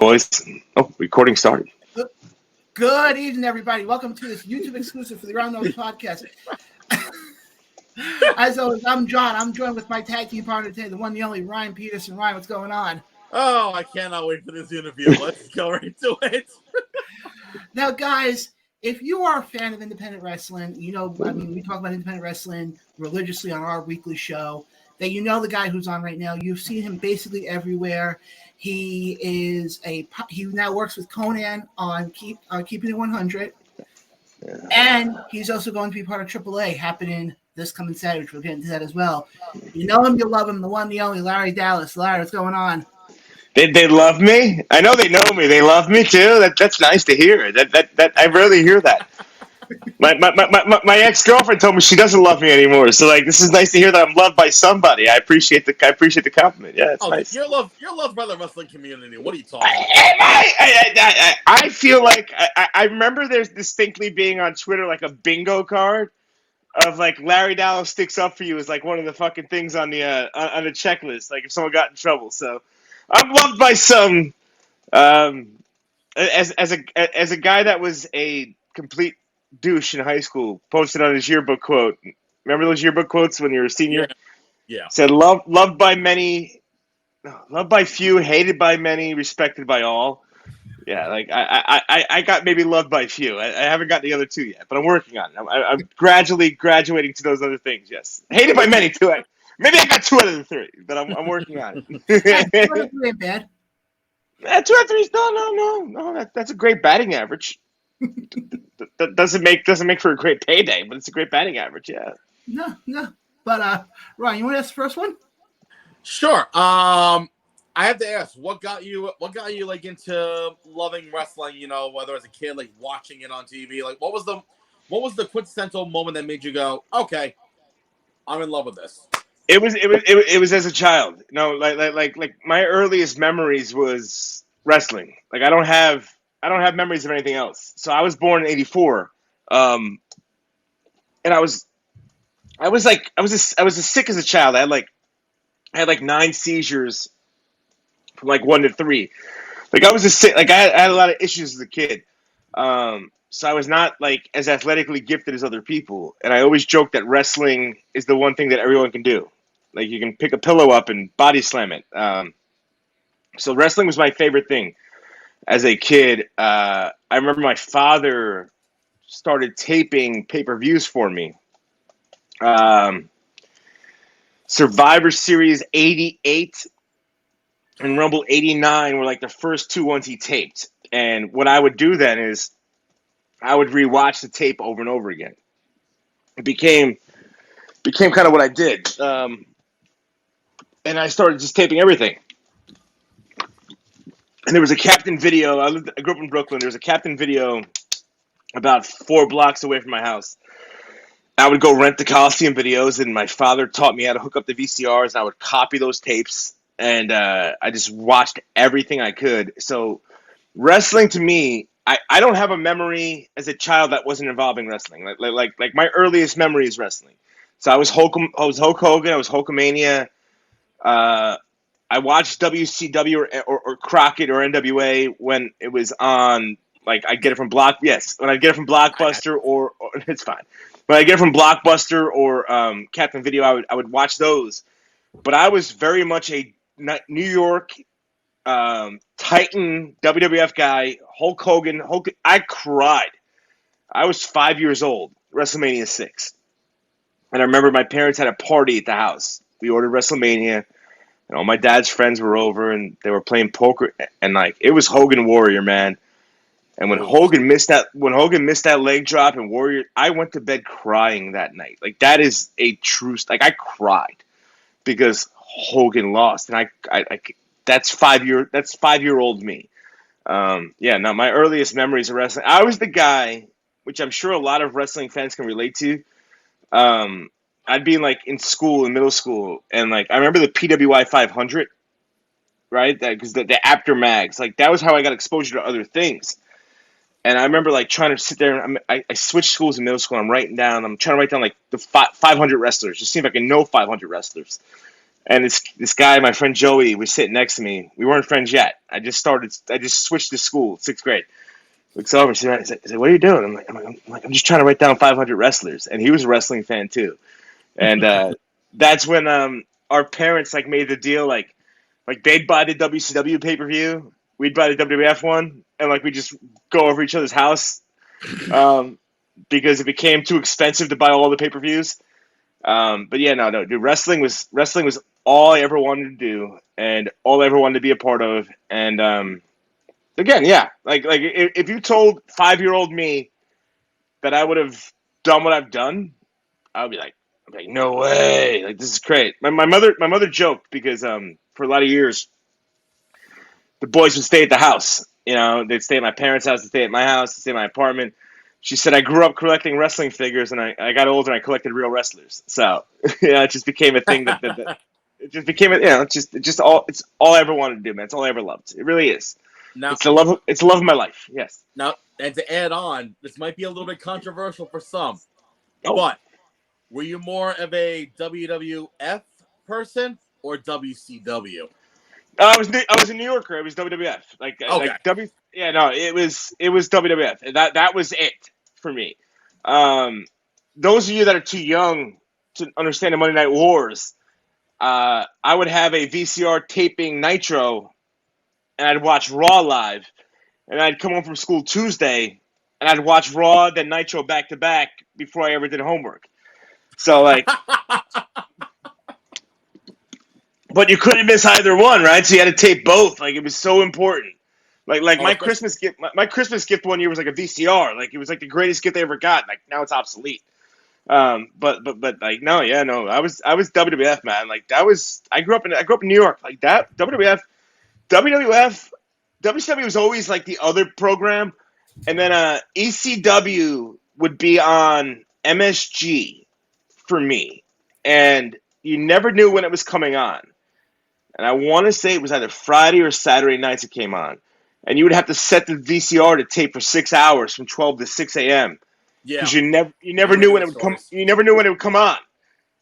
Boys. Oh, recording started. Good evening, everybody. Welcome to this YouTube exclusive for the Ground Nose Podcast. As always, I'm John. I'm joined with my tag team partner today, the one, the only Ryan Peterson. Ryan, what's going on? Oh, I cannot wait for this interview. Let's go right to it. Now, guys, if you are a fan of independent wrestling, we talk about independent wrestling religiously on our weekly show, that you know the guy who's on right now. You've seen him basically everywhere. He now works with Conan on Keeping It 100. Yeah. And he's also going to be part of AAA happening this coming Saturday, which we'll get into that as well. You know him, you love him, the one, the only, Larry Dallas. Larry, what's going on? They love me. I know they know me. They love me too. That's nice to hear. That I rarely hear that. My ex-girlfriend told me she doesn't love me anymore. So this is nice to hear that I'm loved by somebody. I appreciate the compliment. Yeah, it's nice. You're loved by the wrestling community. What are you talking about? I feel like I remember there's distinctly being on Twitter like a bingo card of Larry Dallas sticks up for you is one of the fucking things on the checklist. If someone got in trouble. So I'm loved by some. As a guy that was a complete douche in high school, posted on his yearbook quote. Remember those yearbook quotes when you were a senior? Yeah. Said loved by many, loved by few, hated by many, respected by all. Yeah, I got maybe loved by few. I haven't got the other two yet, but I'm working on it. I'm gradually graduating to those other things. Yes, hated by many too. Maybe I got 2 out of the 3, but I'm working on it. 2 out of 3 ain't bad. 2 out of 3 no. That's a great batting average. That doesn't make for a great payday, but it's a great batting average. Yeah. No. But Ryan, you want to ask the first one? Sure. I have to ask, what got you into loving wrestling? Whether as a kid, watching it on TV, what was the quintessential moment that made you go, okay, I'm in love with this? It was as a child. No, like my earliest memories was wrestling. I don't have memories of anything else. So I was born in '84, and I was as sick as a child. I had 9 seizures from 1 to 3. I was sick. I had a lot of issues as a kid. So I was not as athletically gifted as other people, and I always joke that wrestling is the one thing that everyone can do. You can pick a pillow up and body slam it. So wrestling was my favorite thing. As a kid, I remember my father started taping pay-per-views for me. Survivor Series 88 and Rumble 89 were the first 2 ones he taped. And what I would do then is I would rewatch the tape over and over again. It became kind of what I did. And I started just taping everything. And there was a Captain Video. I grew up in Brooklyn. There was a Captain Video about 4 blocks away from my house. I would go rent the Coliseum videos, and my father taught me how to hook up the VCRs. And I would copy those tapes, and I just watched everything I could. So wrestling to me, I don't have a memory as a child that wasn't involving wrestling. Like my earliest memory is wrestling. So I was Hulk Hogan. I was Hulkamania. I watched WCW or Crockett or NWA when it was on. I get it from when I get it from Blockbuster or it's fine. When I get it from Blockbuster or Captain Video, I would watch those. But I was very much a New York Titan WWF guy. Hulk Hogan. I cried. I was 5 years old. WrestleMania 6, and I remember my parents had a party at the house. We ordered WrestleMania. And all my dad's friends were over, and they were playing poker, and it was Hogan Warrior, man. And when Hogan missed that leg drop and Warrior, I went to bed crying that night. That is a true. I cried because Hogan lost, and that's 5-year-old me. Now my earliest memories of wrestling. I was the guy, which I'm sure a lot of wrestling fans can relate to. I'd be in school, in middle school, and I remember the PWI 500, right? Because the after mags, that was how I got exposure to other things. And I remember trying to sit there, and I switched schools in middle school. I'm trying to write down the 500 wrestlers, just see if I can know 500 wrestlers. And this guy, my friend Joey, was sitting next to me. We weren't friends yet. I just switched to school, 6th grade. Looks over, he's like, "What are you doing?" I'm just trying to write down 500 wrestlers. And he was a wrestling fan too. And that's when our parents like made the deal, like they'd buy the WCW pay-per-view, we'd buy the WWF one, and like we just go over each other's house because it became too expensive to buy all the pay-per-views. But yeah, no, dude, wrestling was all I ever wanted to do and all I ever wanted to be a part of. And again, yeah, like if you told 5-year-old me that I would have done what I've done, I would be like, no way, like this is great. My mother joked because for a lot of years the boys would stay at the house. You know, they'd stay at my parents' house, they'd stay at my house, they'd stay at my apartment. She said I grew up collecting wrestling figures, and I got older and I collected real wrestlers. So yeah, it just became a thing that it just became it's all I ever wanted to do, man. It's all I ever loved. It really is. Now, It's the love of my life. Yes. now, and to add on, this might be a little bit controversial for some, Oh. but were you more of a WWF person or WCW? I was a New Yorker. It was WWF. Yeah, no, it was WWF. That was it for me. Those of you that are too young to understand the Monday Night Wars, I would have a VCR taping Nitro, and I'd watch Raw live, and I'd come home from school Tuesday, and I'd watch Raw then Nitro back to back before I ever did homework. So like. But you couldn't miss either one, right? So you had to tape both. Like it was so important. Like my Christmas gift, my Christmas gift one year was like a VCR. Like it was like the greatest gift I ever got. Like now it's obsolete. But like no, yeah, no. I was WWF, man. Like that was I grew up in New York. Like that WWF WCW was always like the other program, and then ECW would be on MSG for me, and you never knew when it was coming on. And I want to say it was either Friday or Saturday nights it came on. And you would have to set the VCR to tape for 6 hours from 12 to 6 a.m. Yeah. Because you never knew when it would come. You never knew when it would come on.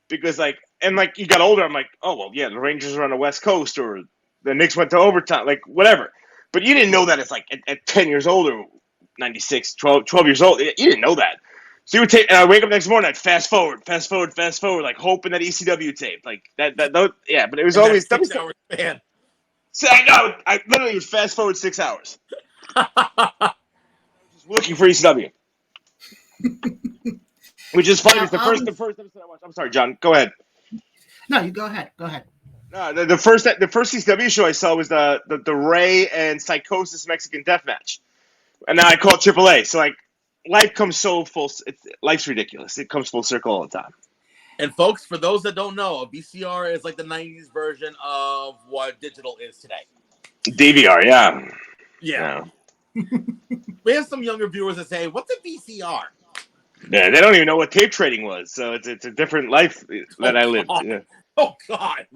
Because you got older. I'm like, oh well, yeah, the Rangers are on the West Coast or the Knicks went to overtime, like whatever. But you didn't know that it's like at 10 years old or 96, 12 years old. You didn't know that. So you would tape, and I wake up next morning, I'd fast forward, like hoping that ECW tape, like that, yeah. But it was always 6 hours span. So I know, I literally would fast forward 6 hours, just looking for ECW, which is funny. It's the first episode I watched. I'm sorry, John. Go ahead. No, you go ahead. Go ahead. No, the first ECW show I saw was the Ray and Psychosis Mexican Death Match, and now I call it AAA. So like. Life comes so full. Life's ridiculous. It comes full circle all the time. And folks, for those that don't know, a VCR is like the 90s version of what digital is today. DVR, yeah. Yeah. We have some younger viewers that say, "What's a VCR?" Yeah, they don't even know what tape trading was. So it's a different life that I lived. Yeah. Oh God.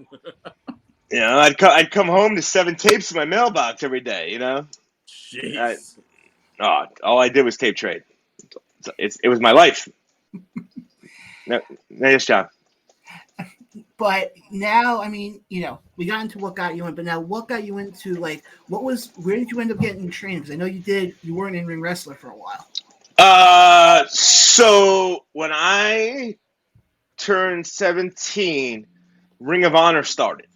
You know, I'd come home to 7 tapes in my mailbox every day. You know. Jeez. All I did was tape trade. It was my life. No, yes, John. But now, I mean, we got into what got you in, but now what got you into, like, where did you end up getting trained? Because I know you weren't in ring wrestler for a while. So when I turned 17, Ring of Honor started.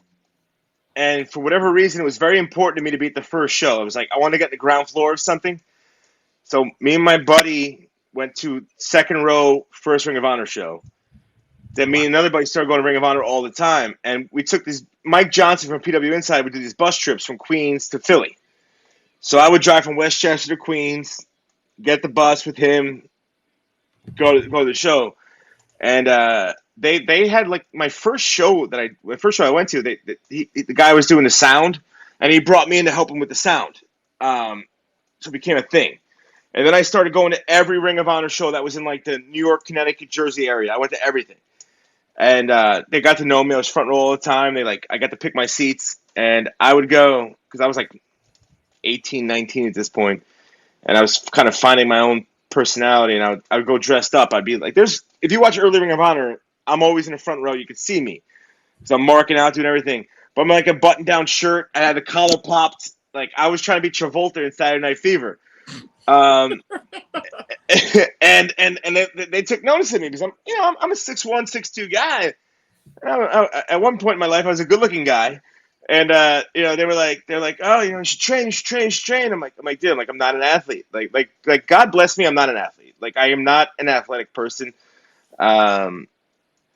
And for whatever reason, it was very important to me to be at the first show. It was like, I want to get the ground floor of something. So me and my buddy went to second row, first Ring of Honor show. Then me and another buddy started going to Ring of Honor all the time. And we took this, Mike Johnson from PW Inside would do these bus trips from Queens to Philly. So I would drive from Westchester to Queens, get the bus with him, go to the show. And they had like my first show I went to, the guy was doing the sound, and he brought me in to help him with the sound. So it became a thing. And then I started going to every Ring of Honor show that was in like the New York, Connecticut, Jersey area. I went to everything. And they got to know me. I was front row all the time. I got to pick my seats. And I would go, because I was like 18, 19 at this point, and I was kind of finding my own personality, and I would go dressed up. I'd be like, if you watch early Ring of Honor, I'm always in the front row. You could see me. So I'm marking out, doing everything. But I'm like a button-down shirt. I had the collar popped. Like I was trying to be Travolta in Saturday Night Fever. Um, and they took notice of me because I'm a 6'1", 6'2" guy. At one point in my life, I was a good-looking guy, and they're like, oh, you should train, you should train, you should train. I'm like, dude, I'm not an athlete. Like, God bless me, I'm not an athlete. Like, I am not an athletic person. Um,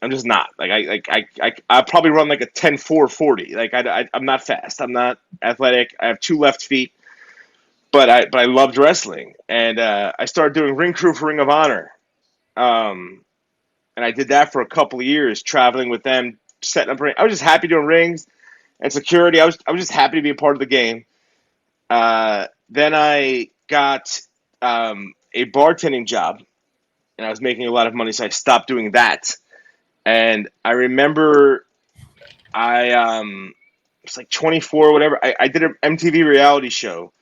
I'm just not. I probably run like a 10.4 40. Like, I'm not fast. I'm not athletic. I have two left feet, but I loved wrestling, and I started doing ring crew for Ring of Honor. Um, and I did that for a couple of years, traveling with them, setting up ring. I was just happy doing rings and security. I was just happy to be a part of the game. Then I got a bartending job, and I was making a lot of money, so I stopped doing that. And I remember I was like 24 or whatever. I did an MTV reality show.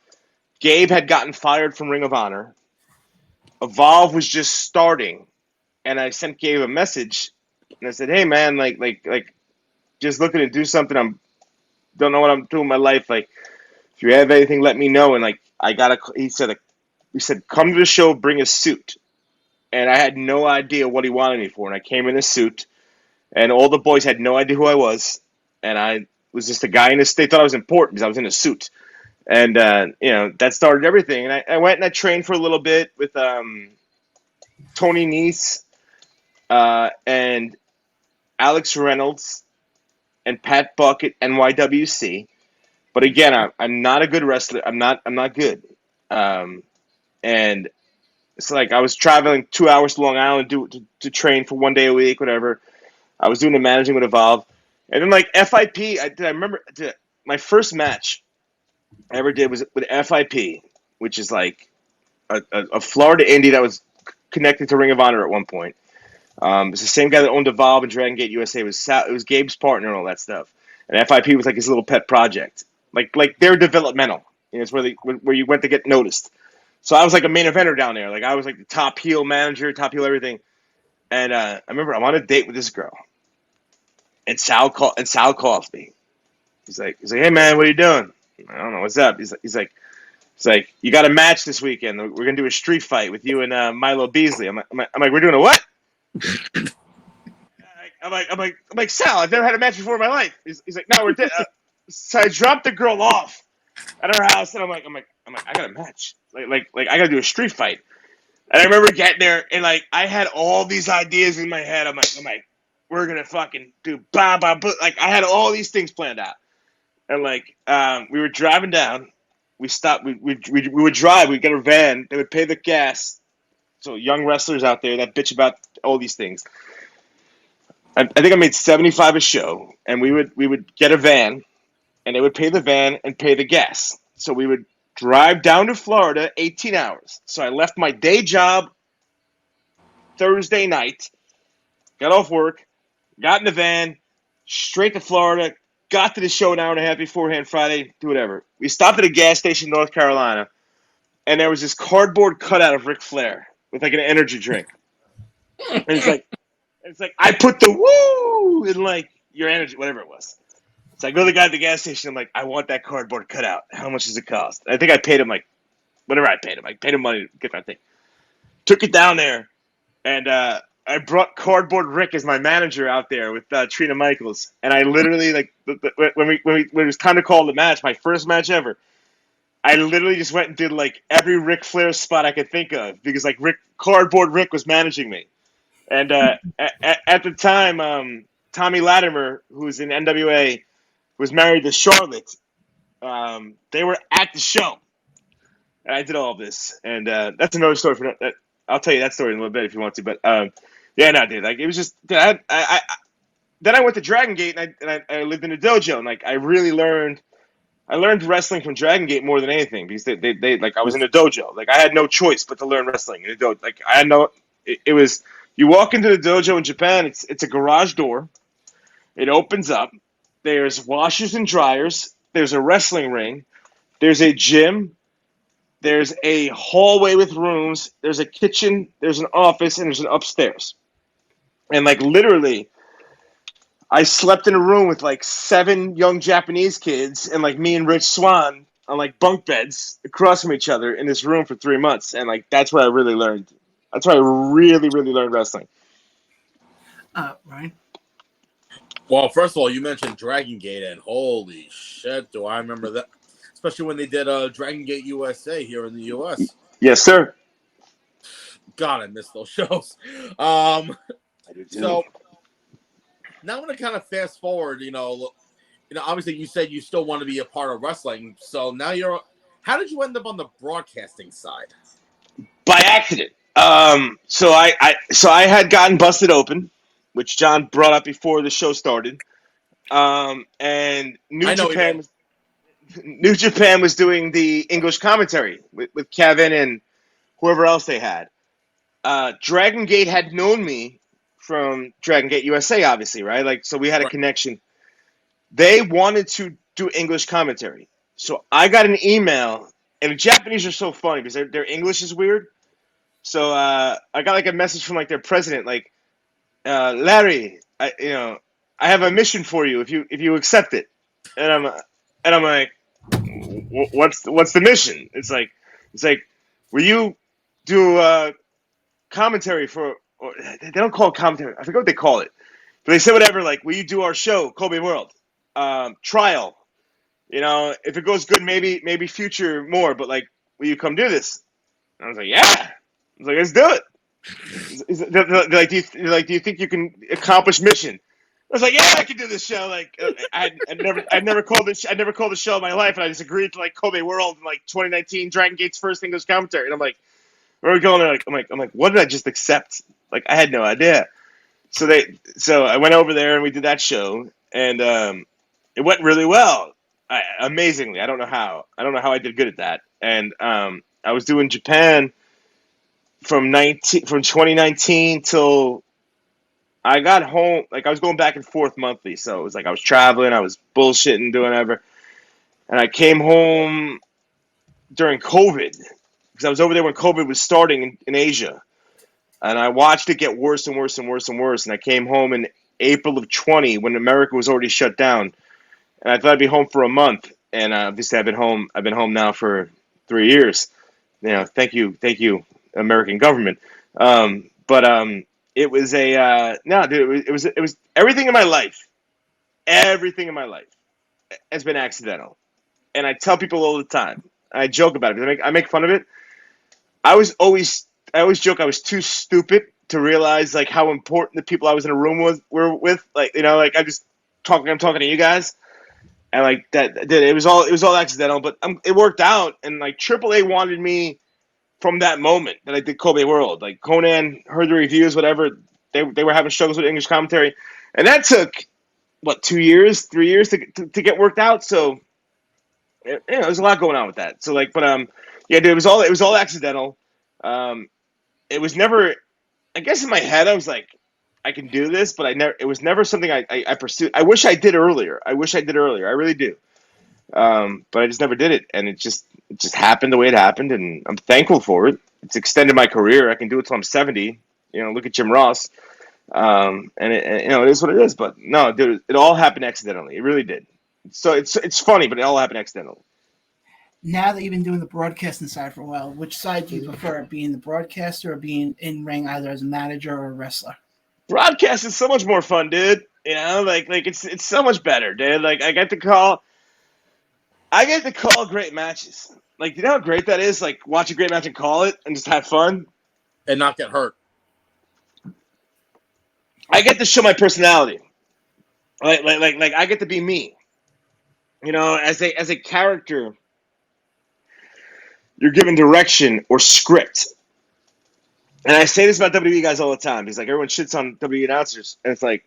Gabe had gotten fired from Ring of Honor. Evolve was just starting, and I sent Gabe a message, and I said, "Hey man, just looking to do something. Don't know what I'm doing in my life. Like, if you have anything, let me know." And like, he said, "Come to the show, bring a suit." And I had no idea what he wanted me for. And I came in a suit, and all the boys had no idea who I was. And I was just a guy in this. They thought I was important because I was in a suit. And that started everything. And I went and I trained for a little bit with Tony Nese and Alex Reynolds and Pat Buck at NYWC. But again, I'm not a good wrestler. I'm not good. And it's like I was traveling 2 hours to Long Island to train for 1 day a week, whatever. I was doing the managing with Evolve. And then like FIP, I remember my first match I ever did was with FIP, which is like a Florida indie that was connected to Ring of Honor at one point. It's the same guy that owned Evolve and Dragon Gate USA. It was Gabe's partner and all that stuff. And FIP was like his little pet project. Like they're developmental. It's where you went to get noticed. So I was like a main eventer down there. Like I was like the top heel manager, top heel everything. And I remember I'm on a date with this girl, and Sal calls me. He's like, "Hey man, what are you doing?" I don't know, what's up. He's like, "You got a match this weekend. We're gonna do a street fight with you and Milo Beasley." I'm like, "We're doing a what?" I'm like, "Sal, I've never had a match before in my life." He's like, "No, we're dead." So I dropped the girl off at her house, and I'm like, I got a match. Like I gotta do a street fight. And I remember getting there, and like I had all these ideas in my head. I'm like, we're gonna fucking do ba ba ba. Like I had all these things planned out, and like we were driving down. We stopped. We would drive. We'd get a van. They would pay the gas. So young wrestlers out there that bitch about all these things. I think I made 75 a show, and we would get a van, and they would pay the van and pay the gas. So we would drive down to Florida, 18 hours. So I left my day job Thursday night, got off work, got in the van, straight to Florida, got to the show an hour and a half beforehand Friday, do whatever. We stopped at a gas station in North Carolina, and there was this cardboard cutout of Ric Flair with like an energy drink. And it's like I put the woo in like your energy, whatever it was. So I go to the guy at the gas station. I'm like, I want that cardboard cutout. How much does it cost? I think I paid him like whatever I paid him. I paid him money to get that thing. Took it down there, and I brought Cardboard Rick as my manager out there with Trina Michaels. And I literally like when it was time to call the match, my first match ever. I literally just went and did like every Ric Flair spot I could think of because like Cardboard Rick was managing me. And at the time, Tommy Latimer, who was in NWA, was married to Charlotte. They were at the show, and I did all of this. And that's another story for that. I'll tell you that story in a little bit if you want to. But yeah, no, dude. Like it was just. Then I went to Dragon Gate and I lived in a dojo, and like I really learned. I learned wrestling from Dragon Gate more than anything because they like I was in a dojo. Like I had no choice but to learn wrestling in a dojo. Like I had no. It was. You walk into the dojo in Japan, it's a garage door. It opens up. There's washers and dryers. There's a wrestling ring. There's a gym. There's a hallway with rooms. There's a kitchen. There's an office, and there's an upstairs. And like literally, I slept in a room with like 7 young Japanese kids and like me and Rich Swan on like bunk beds across from each other in this room for 3 months, and like that's where I really learned. That's where I really, really learned wrestling. Ryan. Well, first of all, you mentioned Dragon Gate, and holy shit, do I remember that? Especially when they did Dragon Gate USA here in the U.S. Yes, sir. God, I miss those shows. I do too. So now I'm going to kind of fast forward. Obviously you said you still want to be a part of wrestling. So now how did you end up on the broadcasting side? By accident. So I had gotten busted open, which John brought up before the show started. And New Japan was doing the English commentary with Kevin and whoever else they had. Dragon Gate had known me from Dragon Gate USA, obviously, right? Like, so we had a connection. They wanted to do English commentary. So I got an email, and the Japanese are so funny because their English is weird. So I got like a message from like their president, like, Larry, I have a mission for you if you accept it. And I'm like, what's the mission? It's like, will you do commentary for? Or they don't call it commentary. I forget what they call it. But they said whatever, like, will you do our show, Kobe World? Trial. If it goes good, maybe future more, but like, will you come do this? And I was like, yeah. I was like, let's do it. Do you think you can accomplish mission? I was like, yeah, I can do this show. Like, I'd never called the show in my life, and I just agreed to like Kobe World in like 2019, Dragon Gate's first English commentary. And I'm like, where are we going? I'm like, what did I just accept? Like, I had no idea. So I went over there and we did that show, and it went really well. Amazingly, I don't know how I did good at that. And I was doing Japan from 2019 till I got home. Like, I was going back and forth monthly, so it was like I was traveling, I was bullshitting, doing whatever, and I came home during COVID because I was over there when COVID was starting in Asia, and I watched it get worse and worse and worse and worse. And I came home in April of 20 when America was already shut down, and I thought I'd be home for a month. And obviously, I've been home now for 3 years. Thank you, American government. It was it was everything in my life. Everything in my life has been accidental, and I tell people all the time. I joke about it because I make fun of it. I always joke I was too stupid to realize like how important the people I was in a room were with. Like, like I'm talking to you guys, and like that. It was all accidental, but it worked out. And like AAA wanted me from that moment that I did Kobe World. Like, Conan heard the reviews, whatever. They were having struggles with English commentary, and that took 3 years to get worked out. So there's a lot going on with that. So like, but yeah, dude, it was all accidental. It was never. I guess in my head I was like, I can do this, but it was never something I pursued. I wish I did earlier. I really do. But I just never did it, and it just happened the way it happened, and I'm thankful for it. It's extended my career. I can do it till I'm 70. Look at Jim Ross. And it is what it is. But no, dude, it all happened accidentally. It really did. So it's funny, but it all happened accidentally. Now that you've been doing the broadcasting side for a while, which side do you prefer, being the broadcaster or being in ring either as a manager or a wrestler? Broadcast is so much more fun, dude. Like it's so much better, dude. Like, I get to call great matches. Like, you know how great that is? Like, watch a great match and call it and just have fun and not get hurt. I get to show my personality. Like I get to be me. As a character, you're given direction or script. And I say this about WWE guys all the time because like everyone shits on WWE announcers, and it's like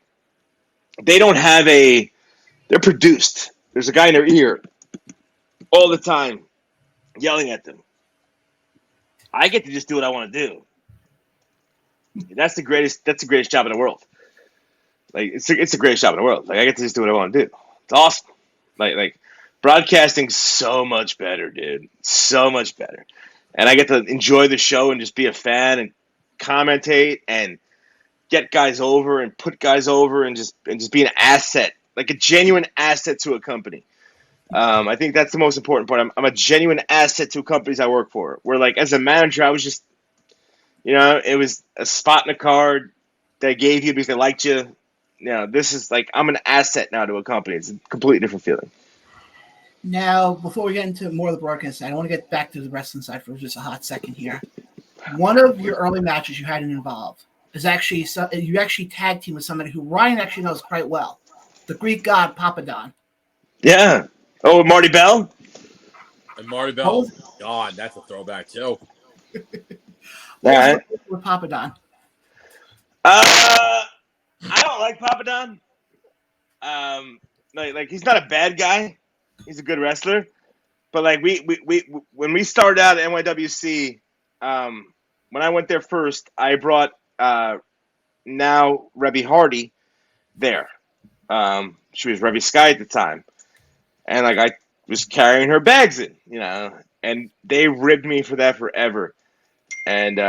they're produced. There's a guy in their ear all the time yelling at them. I get to just do what I want to do. That's the greatest job in the world. Like, it's the greatest job in the world. Like, I get to just do what I want to do. It's awesome. Like broadcasting's so much better, dude. So much better. And I get to enjoy the show and just be a fan and commentate and get guys over and put guys over and just be an asset, like a genuine asset to a company. I think that's the most important part. I'm a genuine asset to companies I work for. Where like as a manager, I was just, it was a spot in a card they gave you because they liked you. This is like I'm an asset now to a company. It's a completely different feeling. Now, before we get into more of the broadcast side, I want to get back to the wrestling side for just a hot second here. One of your early matches you had involved is actually you actually tag team with somebody who Ryan actually knows quite well, the Greek god Papadon. Yeah. Oh, Marty Bell. And Marty Bell. God, that's a throwback too. What was it with Papadon? I don't like Papadon. Like he's not a bad guy. He's a good wrestler. But like we when we started out at NYWC, when I went there first, I brought now Rebby Hardy there. She was Rebby Sky at the time, and like I was carrying her bags in, and they ribbed me for that forever. And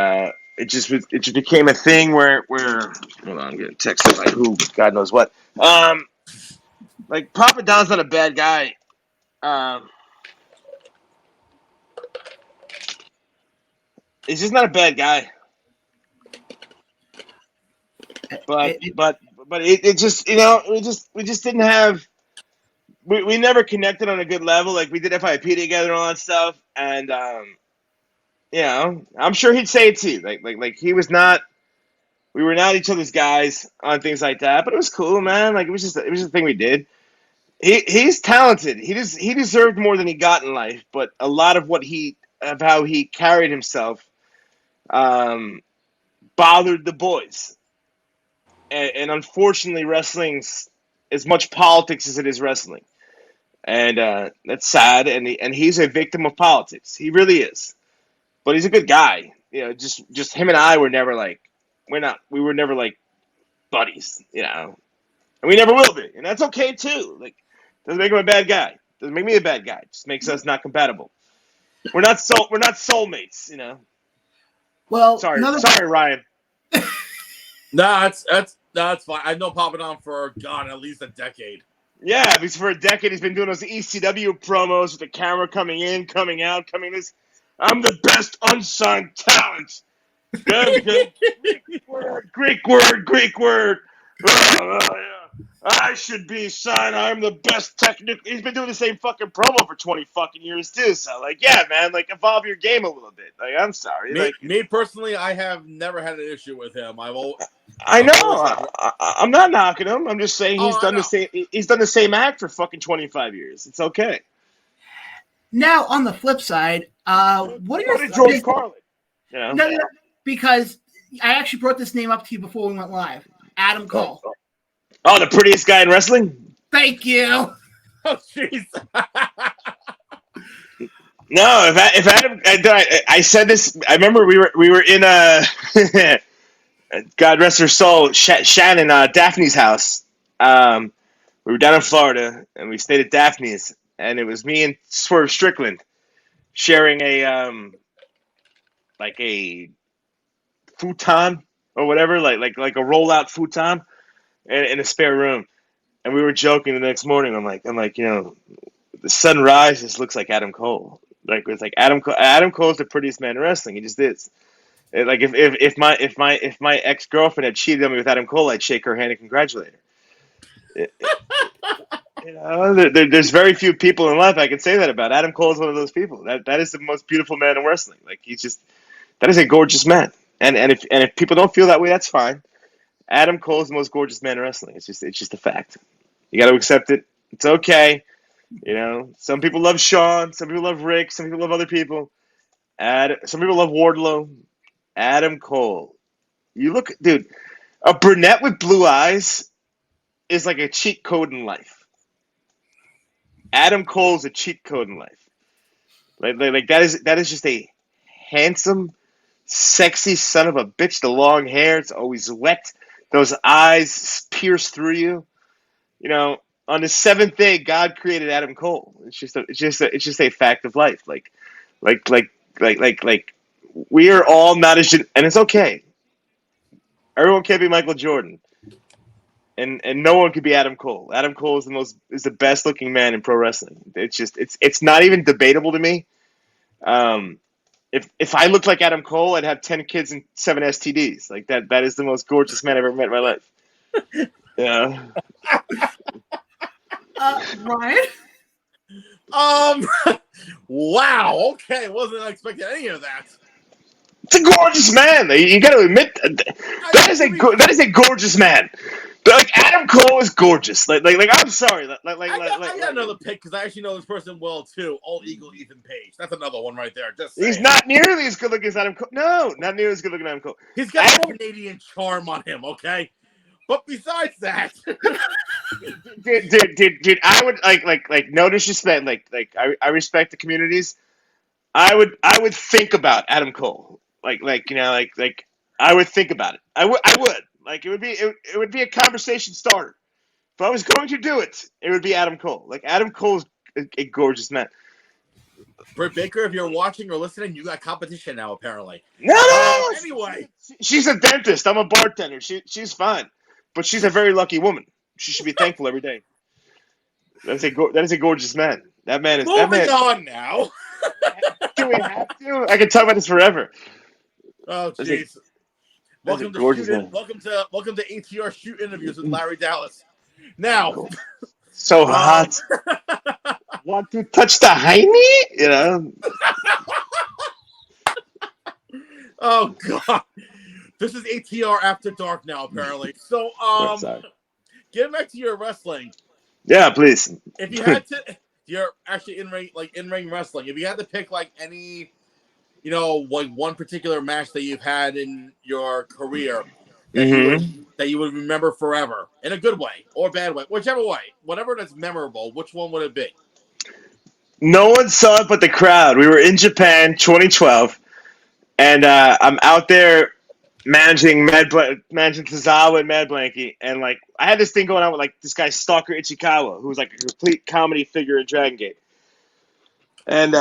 it just became a thing where hold on, I'm getting texted by who, God knows what. Like Papa Don's not a bad guy. He's just not a bad guy. But it just we just didn't have we never connected on a good level. Like we did FIP together and all that stuff, and I'm sure he'd say it too. Like he was not. We were not each other's guys on things like that, but it was cool, man. Like it was just a thing we did. He's talented. He deserved more than he got in life, but a lot of how he carried himself bothered the boys. And unfortunately, wrestling's as much politics as it is wrestling, and that's sad. And he's a victim of politics. He really is. But he's a good guy. Just him and I were never like we were never like buddies. And we never will be, and that's okay too. Like doesn't make him a bad guy. Doesn't make me a bad guy. Just makes us not compatible. We're not soulmates. Well, sorry, Ryan. No, that's fine. I've known Papadon for at least a decade. Yeah, because for a decade he's been doing those ECW promos with the camera coming in, coming out, coming this. I'm the best unsigned talent. Greek word. Oh, yeah. I should be signed. I'm the best technical. He's been doing the same fucking promo for 20 fucking years too. So like, yeah, man, like evolve your game a little bit. Like, I'm sorry. Me personally, I have never had an issue with him. I know. I'm not knocking him. I'm just saying he's done the same. He's done the same act for fucking 25 years. It's okay. Now on the flip side, what are your George Carlin? No, because I actually brought this name up to you before we went live. Adam Cole. Oh, the prettiest guy in wrestling? Thank you. Oh, jeez. No, if Adam, I said this. I remember we were in God rest her soul, Shannon, Daphne's house. We were down in Florida, and we stayed at Daphne's, and it was me and Swerve Strickland sharing a futon or whatever, like a rollout futon. In a spare room, and we were joking the next morning. I'm like, the sun rises looks like Adam Cole. Like it's like Adam Cole's the prettiest man in wrestling. He just is. Like if my ex-girlfriend had cheated on me with Adam Cole, I'd shake her hand and congratulate her. There's very few people in life I can say that about. Adam Cole is one of those people. That is the most beautiful man in wrestling. Like that is a gorgeous man. And if people don't feel that way, that's fine. Adam Cole is the most gorgeous man in wrestling. It's just a fact. You got to accept it. It's okay. Some people love Shawn. Some people love Rick. Some people love other people. Some people love Wardlow. Adam Cole. You look, dude. A brunette with blue eyes is like a cheat code in life. Adam Cole is a cheat code in life. Like that is just a handsome, sexy son of a bitch. The long hair. It's always wet. Those eyes pierce through you. On the seventh day, God created Adam Cole. It's just a fact of life. Like we are all not as, and it's okay. Everyone can't be Michael Jordan. And no one could be Adam Cole. Adam Cole is the best looking man in pro wrestling. It's not even debatable to me. If I looked like Adam Cole, I'd have 10 kids and 7 STDs. Like that is the most gorgeous man I've ever met in my life. Yeah. Ryan? Wow. Okay, wasn't expecting any of that. It's a gorgeous man. You got to admit that is a gorgeous man. But like Adam Cole is gorgeous. Like I'm sorry. I got another pick because I actually know this person well too. Old Eagle Ethan Page. That's another one right there. Just saying. He's not nearly as good looking as Adam Cole. No, not nearly as good looking as Adam Cole. He's got a Canadian charm on him. Okay, but besides that, dude, I would like no disrespect. I respect the communities. I would think about Adam Cole. Like I would think about it. I would. Like it would be a conversation starter. If I was going to do it, it would be Adam Cole. Like Adam Cole's a gorgeous man. Britt Baker, if you're watching or listening, you got competition now apparently. No. Anyway, she's a dentist. I'm a bartender. She's fine, but she's a very lucky woman. She should be thankful every day. That is a gorgeous man. That man is. Moving on now. Do we have to? I can talk about this forever. Oh jeez. Welcome to ATR Shoot Interviews with Larry Dallas. Now, so hot. Want to touch the hiney? You know. Oh God, this is ATR After Dark now apparently. So, getting back to your wrestling. Yeah, please. If you had to, you're actually in ring wrestling. If you had to pick like any. Like one particular match that you've had in your career that you would remember forever in a good way or bad way, whichever way, whatever that's memorable, which one would it be? No one saw it but the crowd. We were in Japan 2012, and I'm out there managing Tozawa and Mad Blanky, and like I had this thing going on with like this guy Stalker Ichikawa, who was like a complete comedy figure in Dragon Gate. And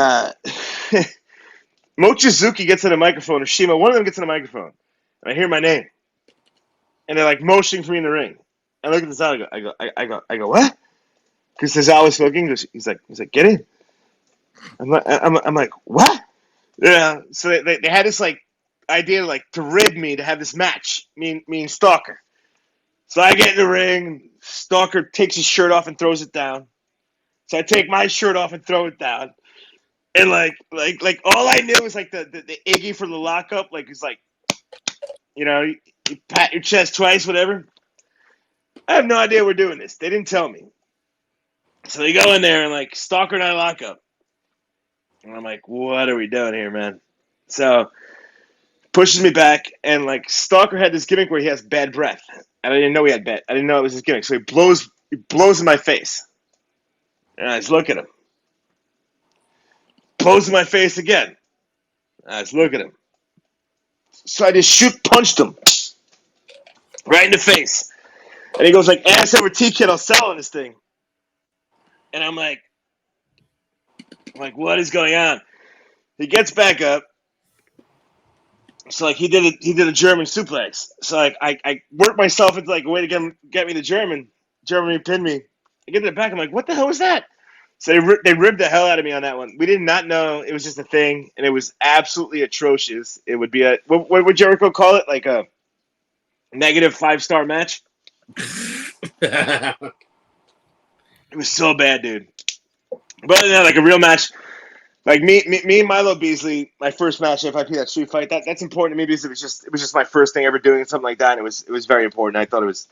Mochizuki gets on a microphone, or Shima, one of them gets on a microphone, and I hear my name, and they're like motioning for me in the ring. I look at the side, I go, what? Because Tozawa spoke English. He's like, get in. I'm like, what? Yeah. So they had this like idea like to rig me to have this match, me and Stalker. So I get in the ring. Stalker takes his shirt off and throws it down. So I take my shirt off and throw it down. And like all I knew was like the Iggy for the lockup, like it's like, you pat your chest twice, whatever. I have no idea we're doing this. They didn't tell me. So they go in there and like Stalker and I lock up. And I'm like, what are we doing here, man? So pushes me back, and like Stalker had this gimmick where he has bad breath. And I didn't know he had bad. I didn't know it was his gimmick. So he blows in my face. And I just look at him. Blows in my face again. I just look at him. So I just punched him. Right in the face. And he goes like, ass over tea kettle selling this thing. And I'm like, what is going on? He gets back up. So like he did a German suplex. So like I worked myself into like a way to get me the German. Germany pinned me. I get to the back. I'm like, what the hell was that? So they ribbed the hell out of me on that one. We did not know it was just a thing, and it was absolutely atrocious. It would be what would Jericho call it? Like a negative 5-star match. It was so bad, dude. But then like a real match, like me and Milo Beasley, my first match FIP, that street fight. That's important to me because it was just my first thing ever doing something like that. And it was very important. I thought it was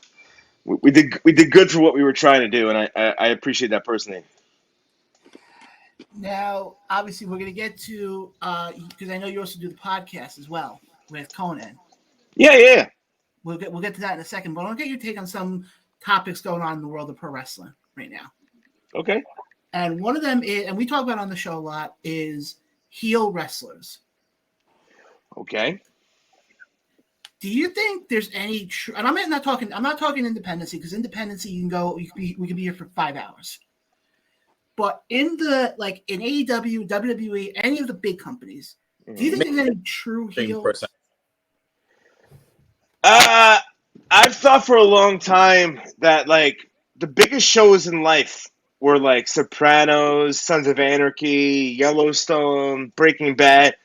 we did good for what we were trying to do, and I appreciate that personally. Now, obviously, we're going to get to because I know you also do the podcast as well with Conan. Yeah. We'll get to that in a second, but I want to get your take on some topics going on in the world of pro wrestling right now. Okay. And one of them is, and we talk about it on the show a lot, is heel wrestlers. Okay. Do you think there's any and I'm not talking independency, because independency we can be here for 5 hours. But in AEW, WWE, any of the big companies, do you think there's any true heel? Uh, I've thought for a long time that like the biggest shows in life were like Sopranos, Sons of Anarchy, Yellowstone, Breaking Bad.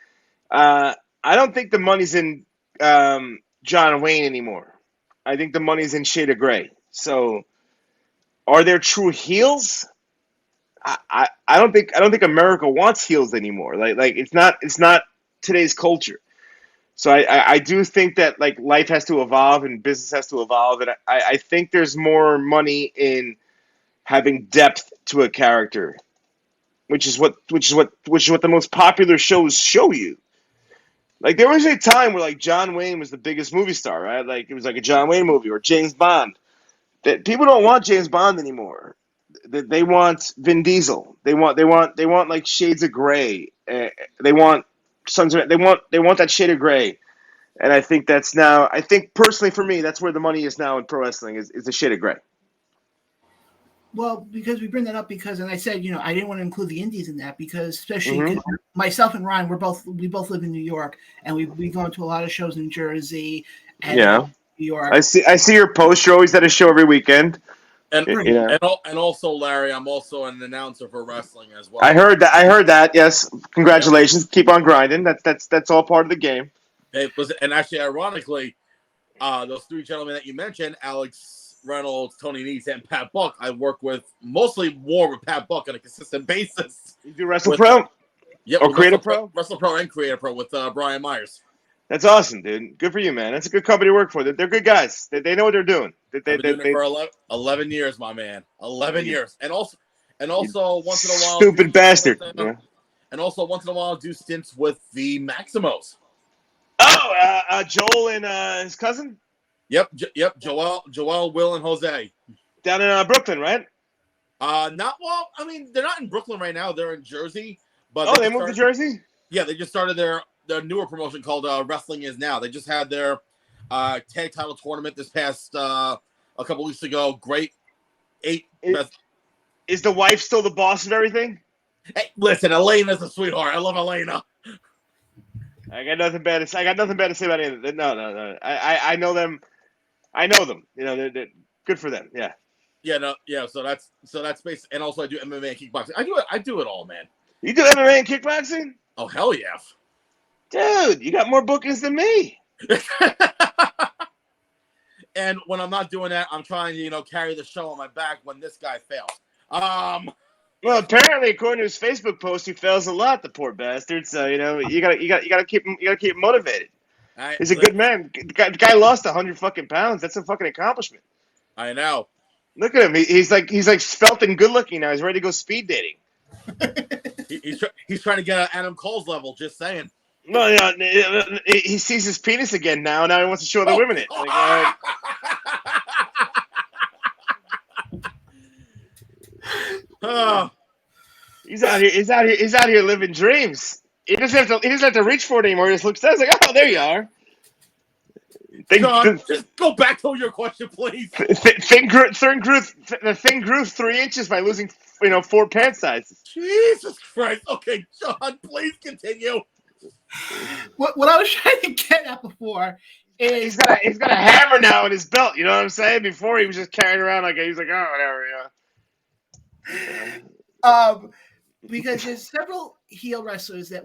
Uh, I don't think the money's in John Wayne anymore. I think the money's in Shade of Gray. So, are there true heels? I don't think America wants heels anymore. Like it's not today's culture. So I do think that like life has to evolve and business has to evolve, and I think there's more money in having depth to a character, which is what the most popular shows show you. Like there was a time where like John Wayne was the biggest movie star, right? Like it was like a John Wayne movie or James Bond. That people don't want James Bond anymore. They want Vin Diesel. They want like Shades of Grey. They want they want that shade of gray. And I think that's now. I think personally for me, that's where the money is now in pro wrestling is the shade of gray. Well, because we bring that up because, and I said, I didn't want to include the indies in that because, especially Mm-hmm. 'cause myself and Ryan, we both live in New York, and we go into a lot of shows in Jersey and Yeah, New York. I see your post. You're always at a show every weekend. And You know, and also, Larry, I'm also an announcer for wrestling as well. I heard that. I heard that. Yes, congratulations. Keep on grinding. That's all part of the game. It was, and actually, ironically, those three gentlemen that you mentioned, Alex Reynolds, Tony Nese, and Pat Buck, I work with mostly more with Pat Buck on a consistent basis. You do Wrestle With- Pro Yep, or with Creative Wrestle Pro? Wrestle Pro and Creative Pro with Brian Myers. That's awesome, dude. Good for you, man. That's a good company to work for. They're good guys. They know what they're doing. I've been doing it for 11 years, my man. 11 years. And also once in a while, stupid bastard. with, Yeah. and also once in a while, do stints with the Maximos. Oh, Joel and his cousin Yep. Joel, Will, and Jose. down in Brooklyn, right? Not well. I mean, they're not in Brooklyn right now. They're in Jersey. But Oh, they moved to Jersey. Yeah, they just started their newer promotion called Wrestling Is Now. They just had their tag title tournament this past a couple weeks ago. Great. Is the wife still the boss of everything? Hey, listen, Elena's a sweetheart. I love Elena. I got nothing bad to say. About any of them. No. I know them. I know them. They're good for them. Yeah. Yeah, no, yeah. So that's basically, and also I do MMA and kickboxing. I do it all, man. You do MMA and kickboxing, Oh hell yeah, dude. You got more bookings than me. And when I'm not doing that, I'm trying to carry the show on my back when this guy fails. Well, apparently, according to his Facebook post, he fails a lot. The poor bastard. So you gotta keep him motivated. He's a good man. The guy lost 100 fucking pounds. That's a fucking accomplishment. I know. Look at him. He's like svelte and good looking now. He's ready to go speed dating. He's trying to get at Adam Cole's level. Just saying. No, he sees his penis again now. Now he wants to show other women it. Like, Oh, he's out here living dreams. He doesn't have to reach for it anymore. He just looks down. He's like, oh, there you are. John, just go back to your question, please. The thing grew 3 inches by losing 4 pant sizes. Jesus Christ. Okay, John, please continue. What I was trying to get at before is He's got a hammer now in his belt. You know what I'm saying? Before he was just carrying around like he's like, oh, whatever. because there's several heel wrestlers that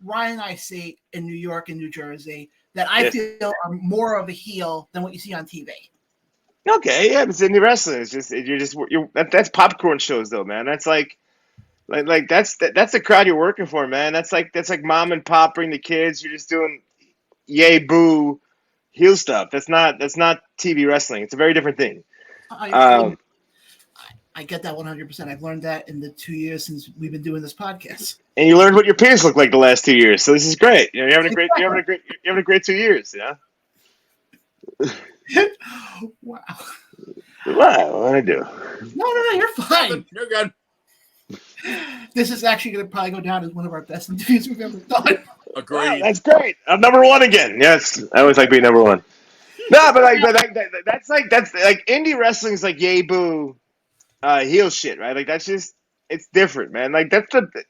Ryan and I see in New York and New Jersey that I feel are more of a heel than what you see on TV. Okay, yeah, it's indie wrestling. It's just that's popcorn shows though, man. That's like that's the crowd you're working for, man. That's like mom and pop bring the kids. You're just doing yay boo heel stuff. That's not TV wrestling. It's a very different thing. I get that 100%. I've learned that in the 2 years since we've been doing this podcast. And you learned what your penis looked like the last 2 years. So this is great. You're having a great 2 years. Yeah. Wow. Wow, what I do? No, you're fine. You're good. This is actually going to probably go down as one of our best interviews we've ever done. Agreed. Wow, that's great. I'm number one again. Yes, I always like being number one. No, but that's like indie wrestling is like yay boo, heel shit, right? Like that's just it's different, man. Like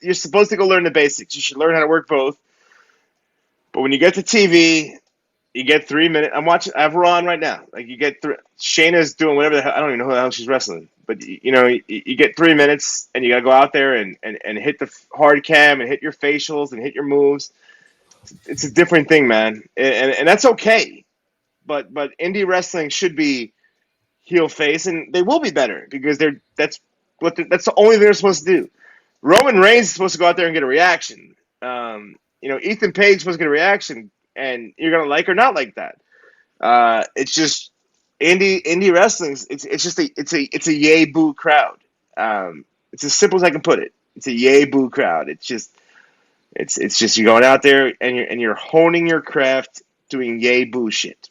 you're supposed to go learn the basics. You should learn how to work both. But when you get to TV, You get 3 minutes. I have her on right now. Like you get Shayna's doing whatever the hell. I don't even know who the hell she's wrestling. But you get 3 minutes, and you got to go out there and hit the hard cam and hit your facials and hit your moves. It's a different thing, man, and that's okay. But indie wrestling should be heel face, and they will be better because that's the only thing they're supposed to do. Roman Reigns is supposed to go out there and get a reaction. Ethan Page is supposed to get a reaction, and you're gonna like or not like that. It's just indie wrestling. It's a yay boo crowd. It's as simple as I can put it. It's a yay boo crowd. It's just you're going out there and you're honing your craft, doing yay boo shit.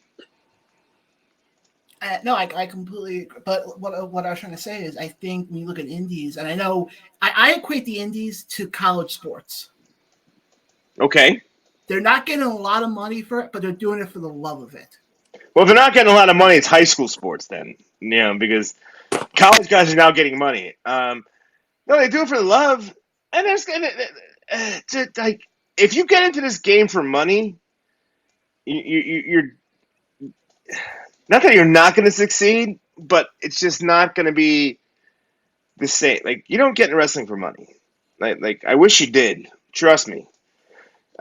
No, I completely agree. But what I was trying to say is I think when you look at indies, and I know I equate the indies to college sports. Okay. They're not getting a lot of money for it, but they're doing it for the love of it. Well, if they're not getting a lot of money, it's high school sports then. Because college guys are now getting money. No, they do it for the love. And there's like if you get into this game for money, you're not that you're not going to succeed, but it's just not going to be the same. Like you don't get in wrestling for money. Like I wish you did. Trust me.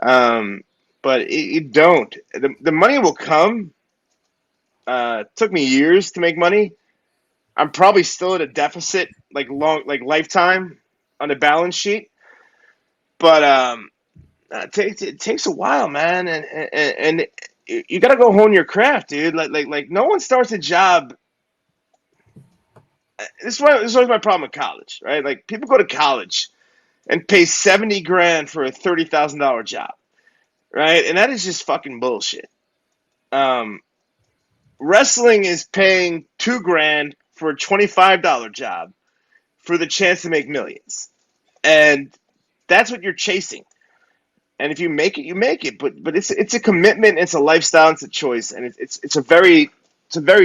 But you don't. The money will come. Took me years to make money. I'm probably still at a deficit, like lifetime on the balance sheet. But it takes a while, man, and you got to go hone your craft, dude. Like no one starts a job. This is my problem with college, right? Like people go to college and pay $70,000 for a $30,000 job, right? And that is just fucking bullshit. Wrestling is paying $2,000 for a $25 job for the chance to make millions, and that's what you're chasing. And if you make it, you make it. But it's a commitment, it's a lifestyle, it's a choice, and it's a very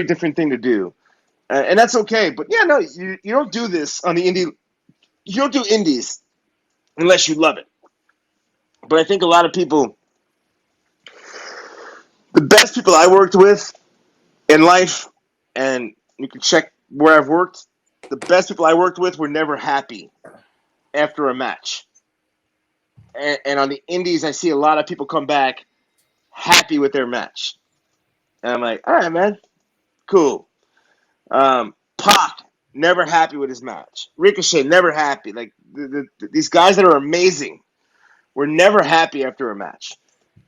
different thing to do, and that's okay. But yeah, no, you don't do this on the indie. You don't do indies unless you love it. But I think a lot of people, the best people I worked with in life, and you can check where I've worked, the best people I worked with were never happy after a match. And on the indies, I see a lot of people come back happy with their match. And I'm like, all right, man, cool. Pac, never happy with his match. Ricochet, never happy. Like these guys that are amazing were never happy after a match.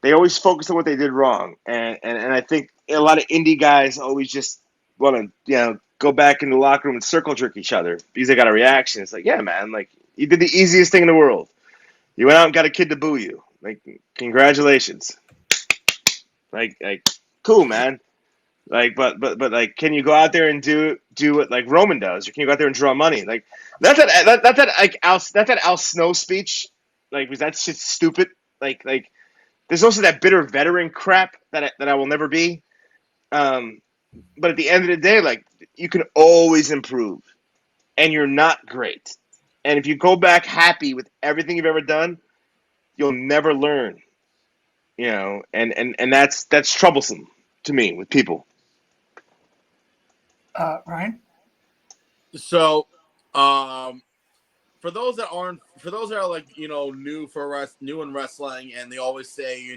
They always focus on what they did wrong. And I think a lot of indie guys always just want to, go back in the locker room and circle jerk each other because they got a reaction. It's like, yeah, man, like you did the easiest thing in the world. You went out and got a kid to boo you. Like, congratulations. Like, cool, man. Like, but like, can you go out there and do what like Roman does, or can you go out there and draw money? Like, that's that Al Snow speech. Like, was that shit stupid? Like, there's also that bitter veteran crap that I will never be. But at the end of the day, like, you can always improve, and you're not great. And if you go back happy with everything you've ever done, you'll never learn. And that's troublesome to me with people. Ryan? So, for those that are like, new in wrestling, and they always say,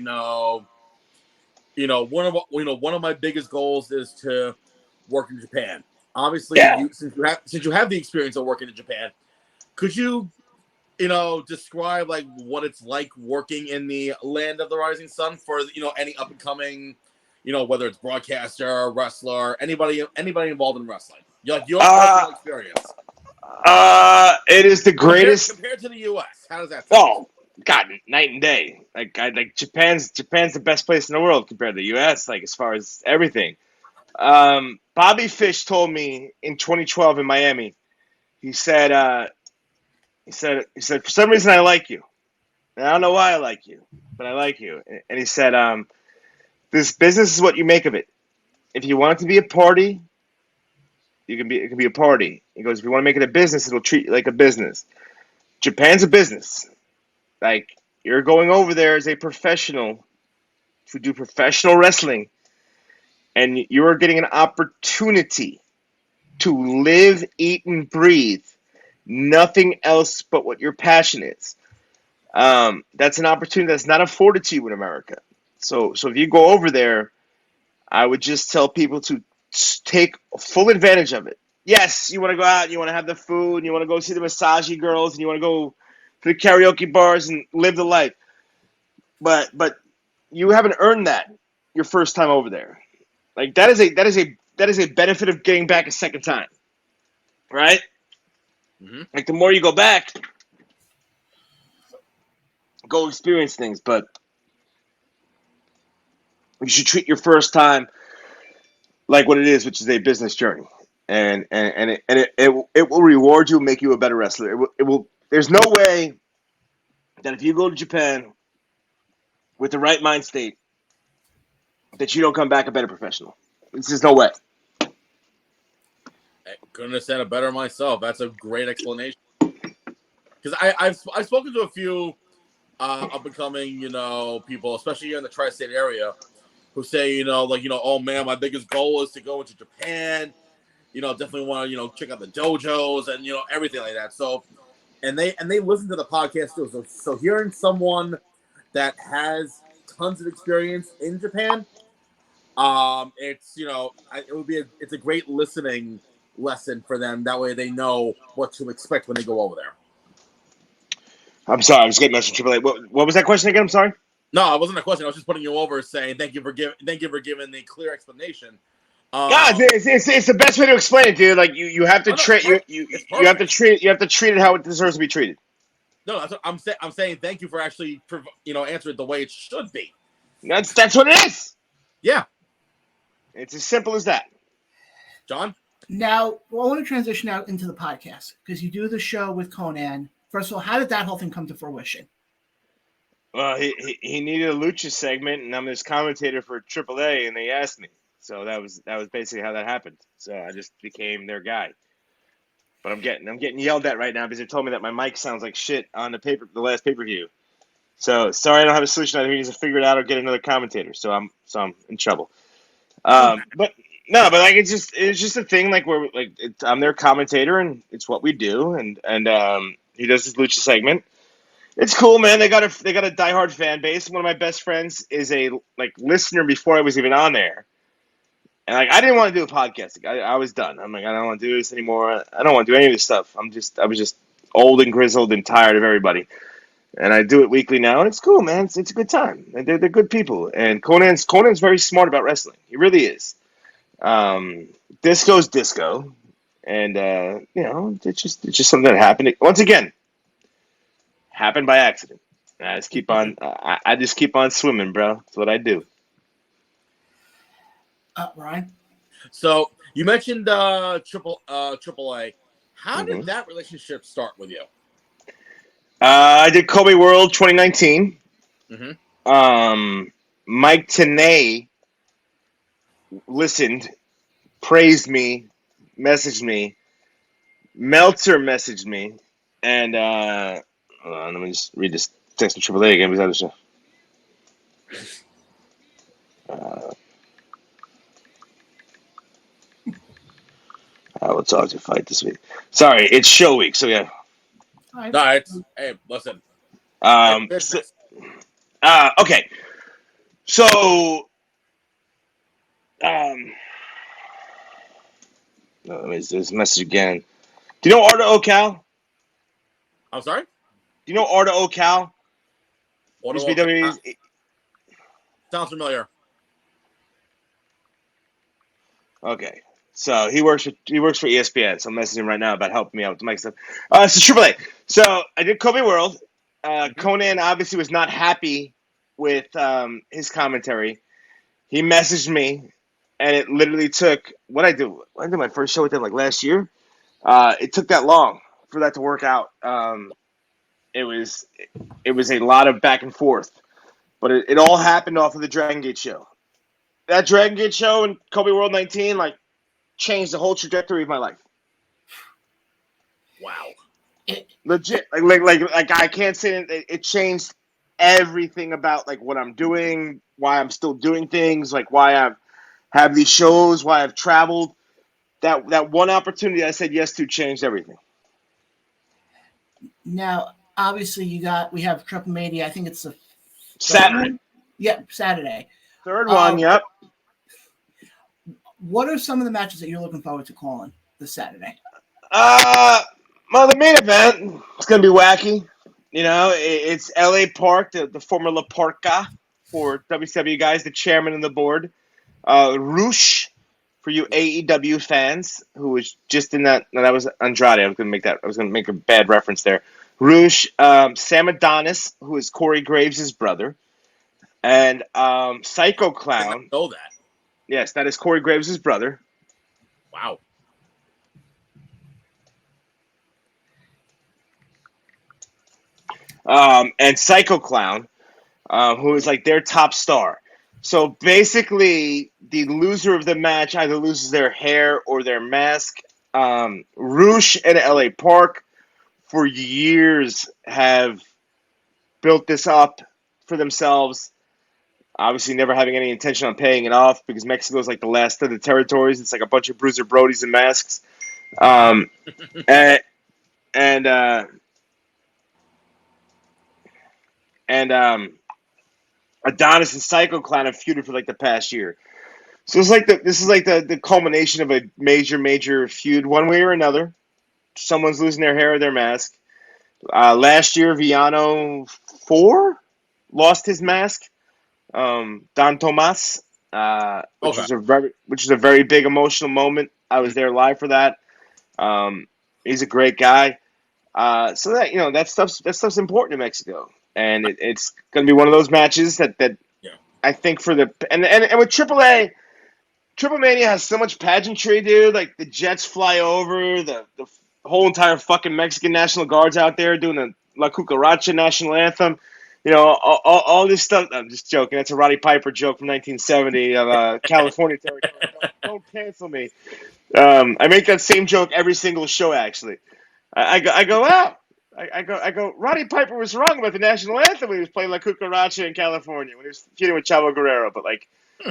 one of my biggest goals is to work in Japan. Obviously, Yeah. since you have the experience of working in Japan, could you, describe like what it's like working in the land of the rising sun for any up and coming, whether it's broadcaster, wrestler, anybody involved in wrestling? Your personal experience. It is the greatest compared to the U.S. How does that sound? Oh, God, night and day. Like Japan's the best place in the world compared to the U.S. Like as far as everything. Bobby Fish told me in 2012 in Miami. He said, for some reason I like you. And I don't know why I like you, but I like you. And he said, this business is what you make of it. If you want it to be a party, it can be a party. He goes, if you want to make it a business, it'll treat you like a business. Japan's a business. Like, you're going over there as a professional to do professional wrestling, and you are getting an opportunity to live, eat, and breathe nothing else but what your passion is. That's an opportunity that's not afforded to you in America. So if you go over there, I would just tell people to take full advantage of it. Yes, you want to go out, and you want to have the food, and you want to go see the massagey girls, and you want to go to the karaoke bars and live the life. But you haven't earned that your first time over there. Like that is a benefit of getting back a second time, right? Mm-hmm. Like the more you go back, go experience things, but you should treat your first time like what it is, which is a business journey, and it will reward you, and make you a better wrestler. It will. There's no way that if you go to Japan with the right mind state, that you don't come back a better professional. There's just no way. I couldn't have said it better myself. That's a great explanation. Because I've spoken to a few up and coming, people, especially here in the tri-state area, who say, oh man, my biggest goal is to go into Japan. Definitely want to, check out the dojos and everything like that. So, and they listen to the podcast too. So hearing someone that has tons of experience in Japan, it's it's a great listening lesson for them. That way they know what to expect when they go over there. I'm sorry, I was getting message from AAA. What was that question again? I'm sorry. No, it wasn't a question. I was just putting you over, saying thank you for giving the clear explanation. It's the best way to explain it, dude. Like you have to treat you have to treat it how it deserves to be treated. No, that's what I'm saying. I'm saying thank you for actually answering it the way it should be. That's what it is. Yeah, it's as simple as that. John. Now, I want to transition out into the podcast because you do the show with Conan. First of all, how did that whole thing come to fruition? Well, he needed a lucha segment, and I'm his commentator for AAA, and they asked me. So that was basically how that happened. So I just became their guy. But I'm getting yelled at right now because they told me that my mic sounds like shit on the last pay-per-view. So sorry, I don't have a solution. I think he needs to figure it out or get another commentator. So I'm in trouble. But like it's just a thing like where like I'm their commentator and it's what we do and he does his lucha segment. It's cool, man. They got a diehard fan base. One of my best friends is a listener before I was even on there. And I didn't want to do a podcast. I was done. I'm like, I don't want to do this anymore. I don't want to do any of this stuff. I was just old and grizzled and tired of everybody. And I do it weekly now, and it's cool, man. It's a good time. They're good people. And Conan's very smart about wrestling. He really is. Disco's disco, and it's just something that happened. Once again, happened by accident. I just keep on swimming, bro. That's what I do. Ryan. So you mentioned AAA. How did that relationship start with you? I did Kobe World 2019. Mm-hmm. Mike Tenay listened, praised me, messaged me. Meltzer messaged me, and hold on, let me just read this text from AAA again because I just. I will talk to fight this week. Sorry, it's show week, so yeah. No, hey, listen. Okay. So, let me see this message again. Do you know Arta Ocal? I'm sorry? Do you know Arta Ocal? Sounds familiar. Okay. So he works for ESPN. So I'm messaging him right now about helping me out with the mic stuff. So AAA. So I did Kobe World. Conan obviously was not happy with his commentary. He messaged me, and it literally took I did my first show with him last year. It took that long for that to work out. It was a lot of back and forth, but it all happened off of the Dragon Gate show. That Dragon Gate show and Kobe World 19 changed the whole trajectory of my life. Wow. Legit. Like I can't say it changed everything about like what I'm doing, why I'm still doing things, like why I have these shows, why I've traveled. That one opportunity I said yes to changed everything. Now, obviously, we have TripleAAA. I think it's the third Saturday. one? Yeah, Saturday. Third one, yep. What are some of the matches that you're looking forward to calling this Saturday? Well, the main event is going to be wacky. It's L.A. Park, the former La Parca for WCW guys, the chairman of the board. Roosh for you AEW fans who was just in that. No, that was Andrade. I was going to make a bad reference there. Roosh, Sam Adonis, who is Corey Graves' brother, and Psycho Clown. I didn't know that. Yes, that is Corey Graves' brother. Wow. And Psycho Clown, who is like their top star. So basically, the loser of the match either loses their hair or their mask. Roosh and LA Park for years have built this up for themselves. Obviously, never having any intention on paying it off because Mexico is like the last of the territories. It's like a bunch of bruiser brodies in masks. And Adonis and Psycho Clown have feuded for like the past year. So this is like the culmination of a major feud one way or another. Someone's losing their hair or their mask. Last year, Villano 4 lost his mask. Don Tomas, which is a very big emotional moment. I was there live for that. He's a great guy. So that stuff's important in Mexico, and it's going to be one of those matches that I think for the and with AAA, Triple Mania has so much pageantry, dude. Like the jets fly over, the whole entire fucking Mexican National Guard's out there doing the La Cucaracha national anthem. All this stuff. I'm just joking. That's a Roddy Piper joke from 1970 of California territory. Don't cancel me. I make that same joke every single show. Actually, I go wow. I go. Roddy Piper was wrong about the national anthem when he was playing La Cucaracha in California when he was feuding with Chavo Guerrero. But like,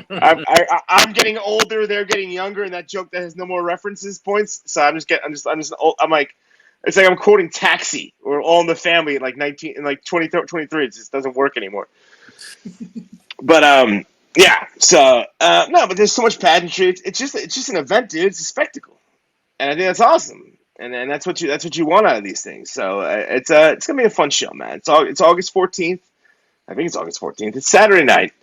I'm getting older. They're getting younger, and that joke that has no more references points. So I'm like. It's like I'm quoting Taxi or All in the Family in like 2023. It just doesn't work anymore. But yeah. So no, but there's so much pageantry. It's just an event, dude. It's a spectacle, and I think that's awesome. And that's what you want out of these things. So it's gonna be a fun show, man. It's August 14th. I think it's August 14th. It's Saturday night.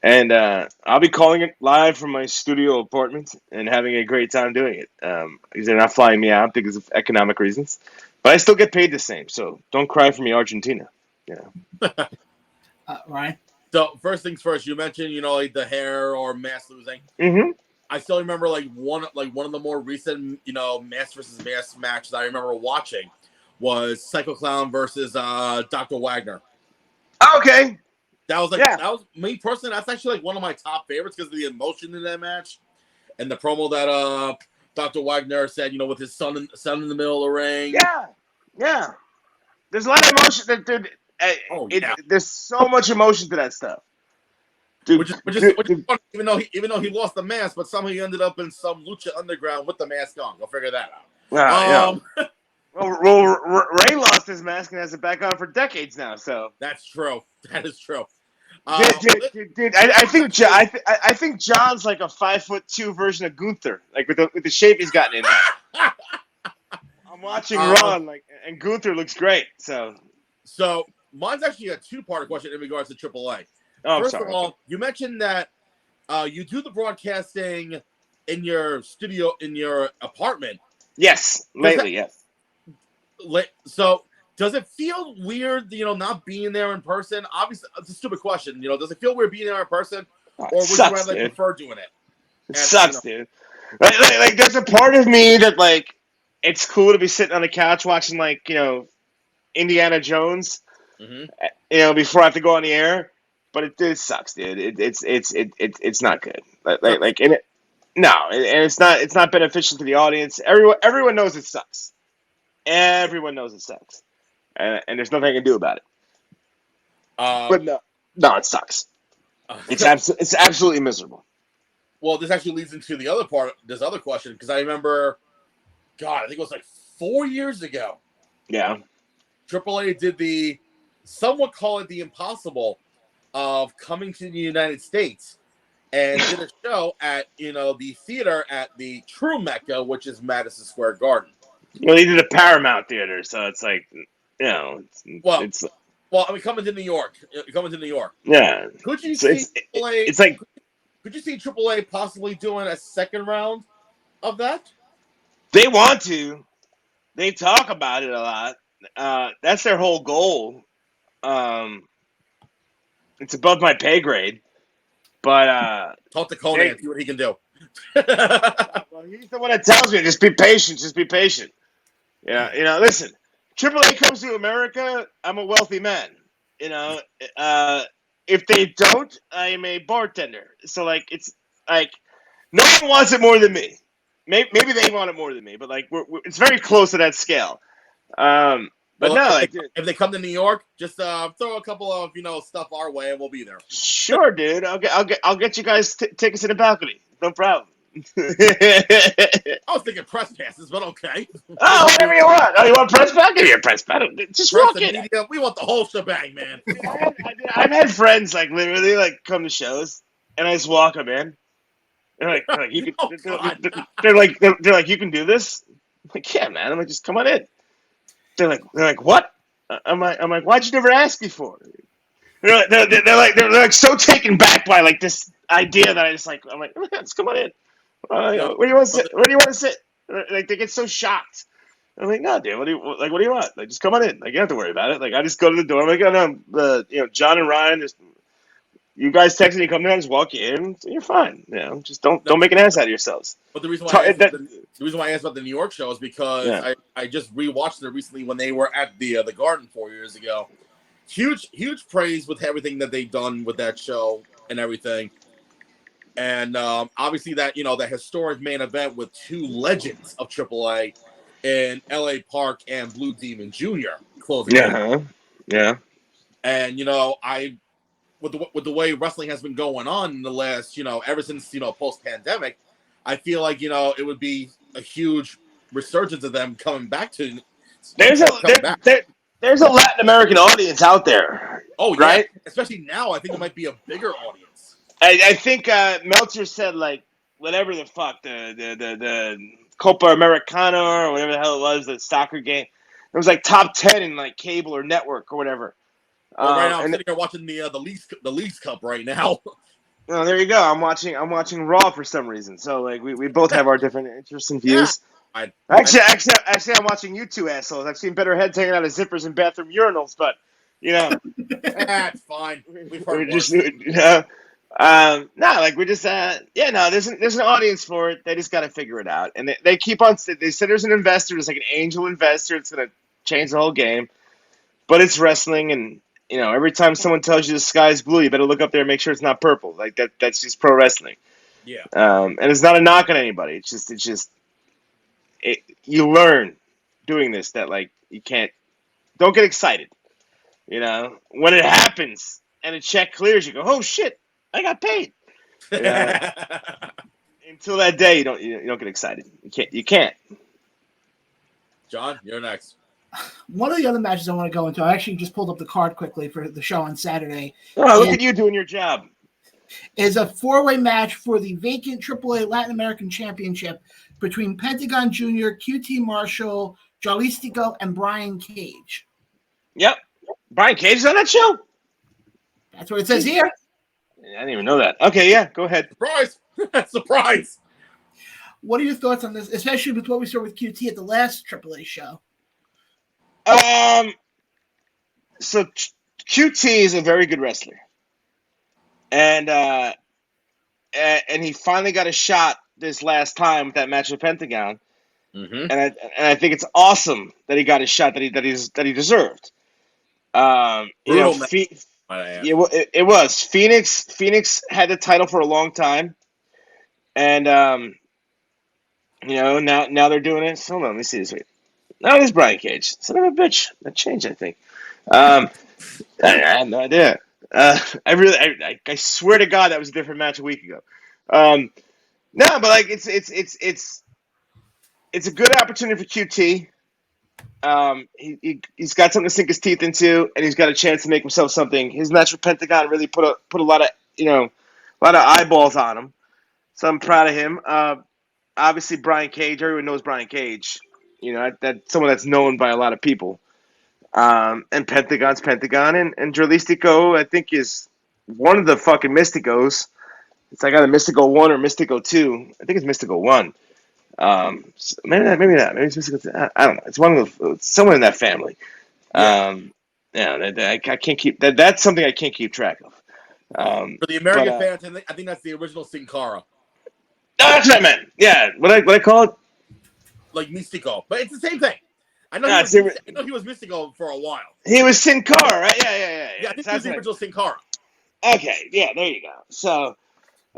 And I'll be calling it live from my studio apartment and having a great time doing it. Because they're not flying me out because of economic reasons. But I still get paid the same, so don't cry for me, Argentina. Ryan? So, first things first, you mentioned, like the hair or mask losing. Mm-hmm. I still remember one of the more recent, mask versus mask matches I remember watching was Psycho Clown versus Dr. Wagner. Okay. That was me personally. That's actually like one of my top favorites because of the emotion in that match and the promo that Dr. Wagner said, with his son in the middle of the ring. Yeah. There's a lot of emotion. There's so much emotion to that stuff. Dude, which is funny, even though he lost the mask, but somehow he ended up in some Lucha Underground with the mask on. Go figure that out. Well, Ray lost his mask and has it back on for decades now. So that's true. That is true. Dude, I think John's like a 5'2" version of Gunther, like with the shape he's gotten in now. I'm watching Raw, and Gunther looks great. So mine's actually a two-part question in regards to AAA. First of all, you mentioned that you do the broadcasting in your studio in your apartment. Yes, lately, yes. So. Does it feel weird, not being there in person? Obviously, it's a stupid question. Does it feel weird being there in person, or would you rather prefer doing it? It sucks, dude. Like, there's a part of me that like it's cool to be sitting on the couch watching Indiana Jones, before I have to go on the air. But it sucks, dude. It's not good. And it's not beneficial to the audience. Everyone knows it sucks. Everyone knows it sucks. And there's nothing I can do about it. But no, it sucks. It's absolutely miserable. Well, this actually leads into the other part, this other question, because I remember, God, I think it was like 4 years ago. Yeah. AAA did some would call it the impossible of coming to the United States and did a show at, the theater at the true Mecca, which is Madison Square Garden. Well, he did a Paramount Theater, so it's like, it's Coming to New York. yeah. Could you So see AAA? it's like Could you see AAA possibly doing a second round of that? they want to. They talk about it a lot. That's their whole goal. It's above my pay grade, but talk to Conan, see what he can do. Well, he's the one that tells me just be patient. Just be patient. Yeah, listen. AAA comes to America. I'm a wealthy man. If they don't, I am a bartender. So it's like no one wants it more than me. Maybe they want it more than me, but it's very close to that scale. But no, if they come to New York, just throw a couple of stuff our way, and we'll be there. Sure, dude. I'll get you guys tickets in the balcony. No problem. I was thinking press passes, but okay. Oh, whatever you want. Oh, you want press pass? Give me a press pass. Just press walk in. Media, we want the whole shebang, man. I've had friends literally come to shows, and I just walk them in. They're like you can. They're like you can do this. I'm like, yeah, man. I'm like, just come on in. They're like, what? I'm like, why'd you never ask before? They're like so taken back by this idea that I'm like, let's come on in. Where do you want to sit? Where do you want to sit? They get so shocked. I'm like, no, dude. What do you want? Just come on in. You don't have to worry about it. I just go to the door. I'm like, oh no, Jon and Ryan. You guys text me, you come down, just walk in. You're fine. Just don't make an ass out of yourselves. But the reason why I asked about the New York show is because I just rewatched it recently when they were at the Garden 4 years ago. Huge praise with everything that they've done with that show and everything. And obviously that that historic main event with two legends of AAA in LA Park and Blue Demon Jr. closing. Yeah. And I with the way wrestling has been going on in the last ever since post pandemic, I feel like it would be a huge resurgence of them coming back to. There's a Latin American audience out there. Oh yeah, right? Especially now, I think it might be a bigger audience. I think Meltzer said whatever the fuck the Copa Americana or whatever the hell it was, the soccer game. It was top 10 in cable or network or whatever. Well, right now I'm sitting here watching the Leagues Cup right now. Oh, there you go. I'm watching Raw for some reason. So we both have our different interests and views. Yeah. Actually, I'm watching you two assholes. I've seen better heads hanging out of zippers and bathroom urinals, but that's fine. We've heard there's an audience for it. They just got to figure it out, and they keep on. They said there's an investor, there's an angel investor. It's gonna change the whole game, but it's wrestling, and every time someone tells you the sky's blue, you better look up there and make sure it's not purple. That's just pro wrestling. Yeah. And it's not a knock on anybody. It's just you learn doing this that you don't get excited. When it happens and a check clears, you go, oh shit, I got paid. Until that day, you don't get excited. You can't. John, you're next. One of the other matches I want to go into, I actually just pulled up the card quickly for the show on Saturday. Oh, look at you doing your job. Is a four-way match for the vacant AAA Latin American Championship between Pentagon Jr., QT Marshall, Jalistico, and Brian Cage. Yep. Brian Cage is on that show? That's what it says here. I didn't even know that. Okay, yeah, go ahead. Surprise! Surprise! What are your thoughts on this, especially with what we saw with QT at the last AAA show? So QT is a very good wrestler, and he finally got a shot this last time with that match with Pentagon, and I think it's awesome that he got a shot that he deserved. It was Phoenix had the title for a long time, and now they're doing it. Hold on, let me see this. Wait. No, it is Brian Cage. Son of a bitch. That changed, I think. I had no idea. I swear to God that was a different match a week ago. No, but like it's a good opportunity for QT. He's got something to sink his teeth into, and he's got a chance to make himself something. His match with Pentagon really put a lot of a lot of eyeballs on him. So I'm proud of him. Obviously Brian Cage, everyone knows Brian Cage. That's someone that's known by a lot of people. And Pentagon's Pentagon, and Dralistico, I think, is one of the fucking Mysticos. It's like either Mystico 1 or Mystico 2. I think it's Mystico 1. Maybe not. Maybe it's Mystico 2. I don't know. It's one of the, someone in that family. Yeah. I can't keep that. That's something I can't keep track of. For the American fans, I think that's the original Sin Cara. That's what I meant. Yeah. What I call it? Like Mystico. But it's the same thing. I know he was Mystico for a while. He was Sin Cara, right? Yeah. Yeah, I think he was the original Sin Cara. Okay, yeah, there you go. So,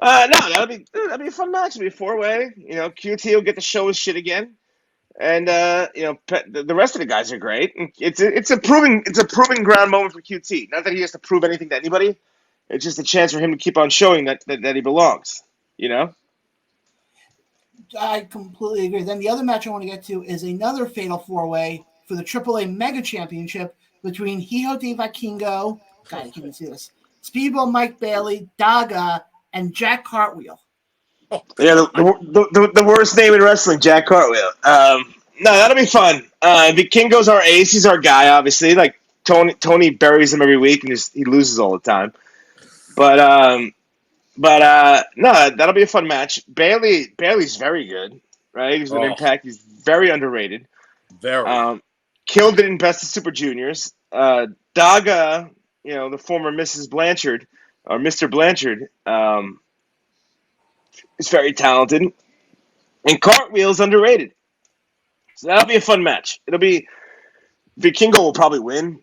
no, that'll be a fun match. It'll be a 4-way. QT will get to show his shit again, and the rest of the guys are great. It's a proving ground moment for QT. Not that he has to prove anything to anybody. It's just a chance for him to keep on showing that he belongs. I completely agree. Then the other match I want to get to is another fatal 4-way for the AAA Mega Championship between Hijo de Vikingo, God, I can't even see this, Speedball Mike Bailey, Daga, and Jack Cartwheel. Yeah, the worst name in wrestling, Jack Cartwheel. No, that'll be fun. Vikingo's our ace. He's our guy, obviously. Like Tony buries him every week, and he loses all the time. But no, that'll be a fun match. Bailey's very good, right? He's an Impact. He's very underrated. Very. Killed it in Best of Super Juniors. Daga, the former Mrs. Blanchard or Mr. Blanchard, is very talented. And Cartwheel's underrated. So that'll be a fun match. Vikingo will probably win.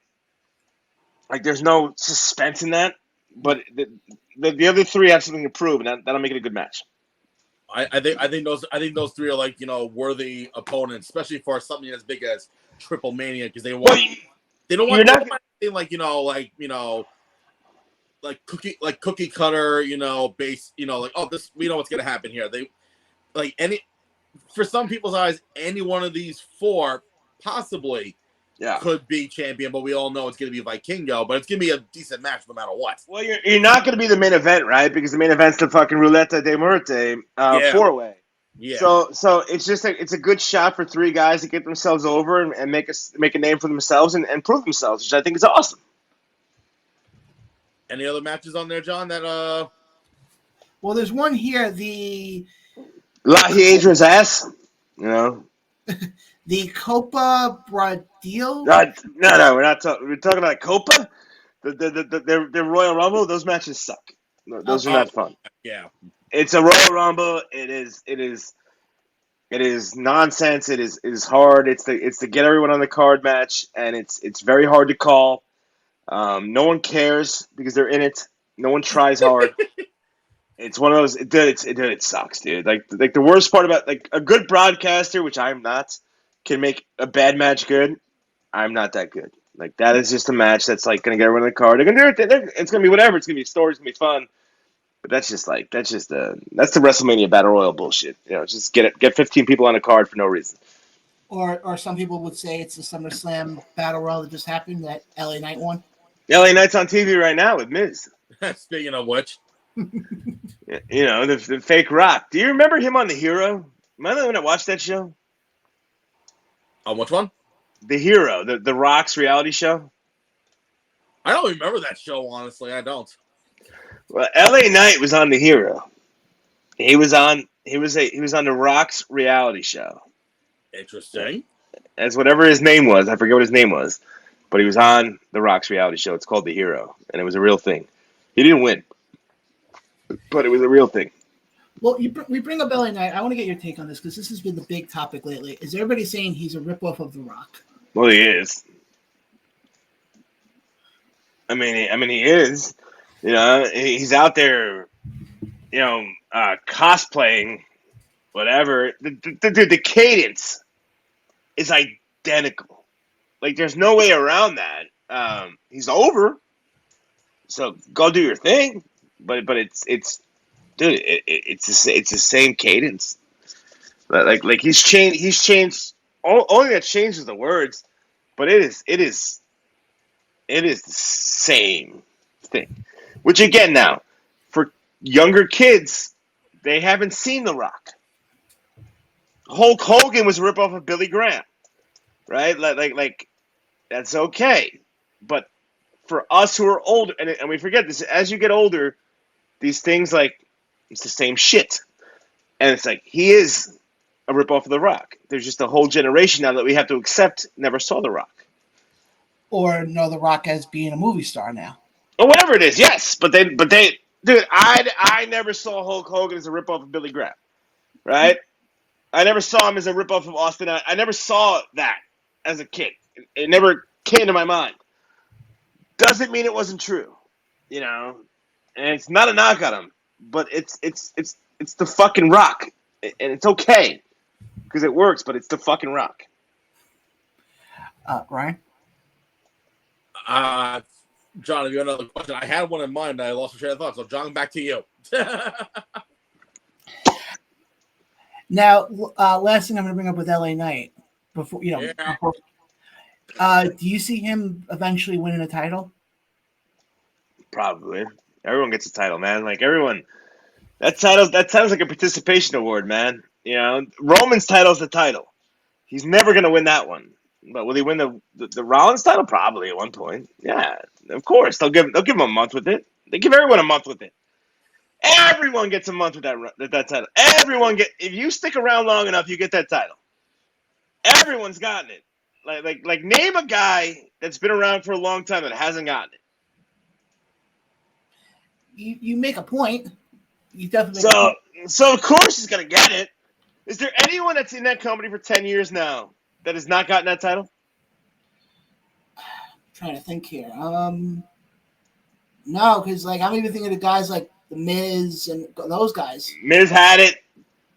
Like, there's no suspense in that. But the other three have something to prove, and that'll make it a good match. I think those three are worthy opponents, especially for something as big as Triple Mania, because they don't want anything like cookie cutter, base, this, we know what's gonna happen here. They for some people's eyes, any one of these four possibly could be champion, but we all know it's going to be Vikingo, but it's going to be a decent match no matter what. Well, you're not going to be the main event, right? Because the main event's the fucking Ruleta de Muerte 4-way. Yeah. So it's just it's a good shot for three guys to get themselves over and make a name for themselves and prove themselves, which I think is awesome. Any other matches on there, John? Well, there's one here. The La Hiedra's ass, The Copa Bradil? No, we're not talking. We're talking about Copa. The Royal Rumble. Those matches suck. Those are not fun. Yeah, it's a Royal Rumble. It is nonsense. It is hard. It's the get everyone on the card match, and it's very hard to call. No one cares because they're in it. No one tries hard. It's one of those. It sucks, dude. Like the worst part about a good broadcaster, which I'm not, can make a bad match good. I'm not that good. Like, that is just a match that's going to get everyone on the card. They're going to do it. It's going to be whatever. It's going to be a story. It's going to be fun. But that's the WrestleMania Battle Royal bullshit. Just get 15 people on a card for no reason. Or some people would say it's the SummerSlam Battle Royal that just happened, that LA Knight one. LA Knight's on TV right now with Miz. Speaking of which. The fake Rock. Do you remember him on The Hero? Am I the one that watched that show? On which one? The Hero, the Rock's reality show. I don't remember that show, honestly. I don't. Well, LA Knight was on The Hero. He was on the Rock's reality show. Interesting. As whatever his name was, I forget what his name was, but he was on the Rock's reality show. It's called The Hero, and it was a real thing. He didn't win, but it was a real thing. Well, we bring up LA Knight. I want to get your take on this because this has been the big topic lately. Is everybody saying he's a ripoff of The Rock? Well, he is. I mean, he is. He's out there, cosplaying, whatever. The cadence is identical. Like, there's no way around that. He's over. So go do your thing. But it's dude, it's the same cadence. Like he's changed. He's changed. Only that changes the words, but it is the same thing. Which again, now for younger kids, they haven't seen The Rock. Hulk Hogan was a ripoff of Billy Graham, right? Like that's okay, but for us who are older, and we forget this, as you get older, these things like it's the same shit, and it's like he is a ripoff of The Rock. There's just a whole generation now that we have to accept never saw The Rock. Or know The Rock as being a movie star now. Or whatever it is, yes. But they, dude, I never saw Hulk Hogan as a ripoff of Billy Graham, right? I never saw him as a ripoff of Austin. I never saw that as a kid. It never came to my mind. Doesn't mean it wasn't true, you know. And it's not a knock on him, but it's the fucking Rock, and it's okay because it works. But it's the fucking Rock. Ryan? John, if you have another question, I had one in mind, but I lost my train of thought. So, John, back to you. Now, last thing I'm going to bring up with LA Knight before do you see him eventually winning a title? Probably. Everyone gets a title, man. Like everyone, that title's like a participation award, man. You know, Roman's title's the title. He's never going to win that one. But will he win the Rollins title? Probably at one point. Yeah, of course. They'll give him a month with it. They give everyone a month with it. Everyone gets a month with that title. If you stick around long enough, you get that title. Everyone's gotten it. Like name a guy that's been around for a long time that hasn't gotten it. You make a point. You definitely so of course he's gonna get it. Is there anyone that's in that company for 10 years now that has not gotten that title? I'm trying to think here. No, because like I'm even thinking of guys like The Miz and those guys. Miz had it.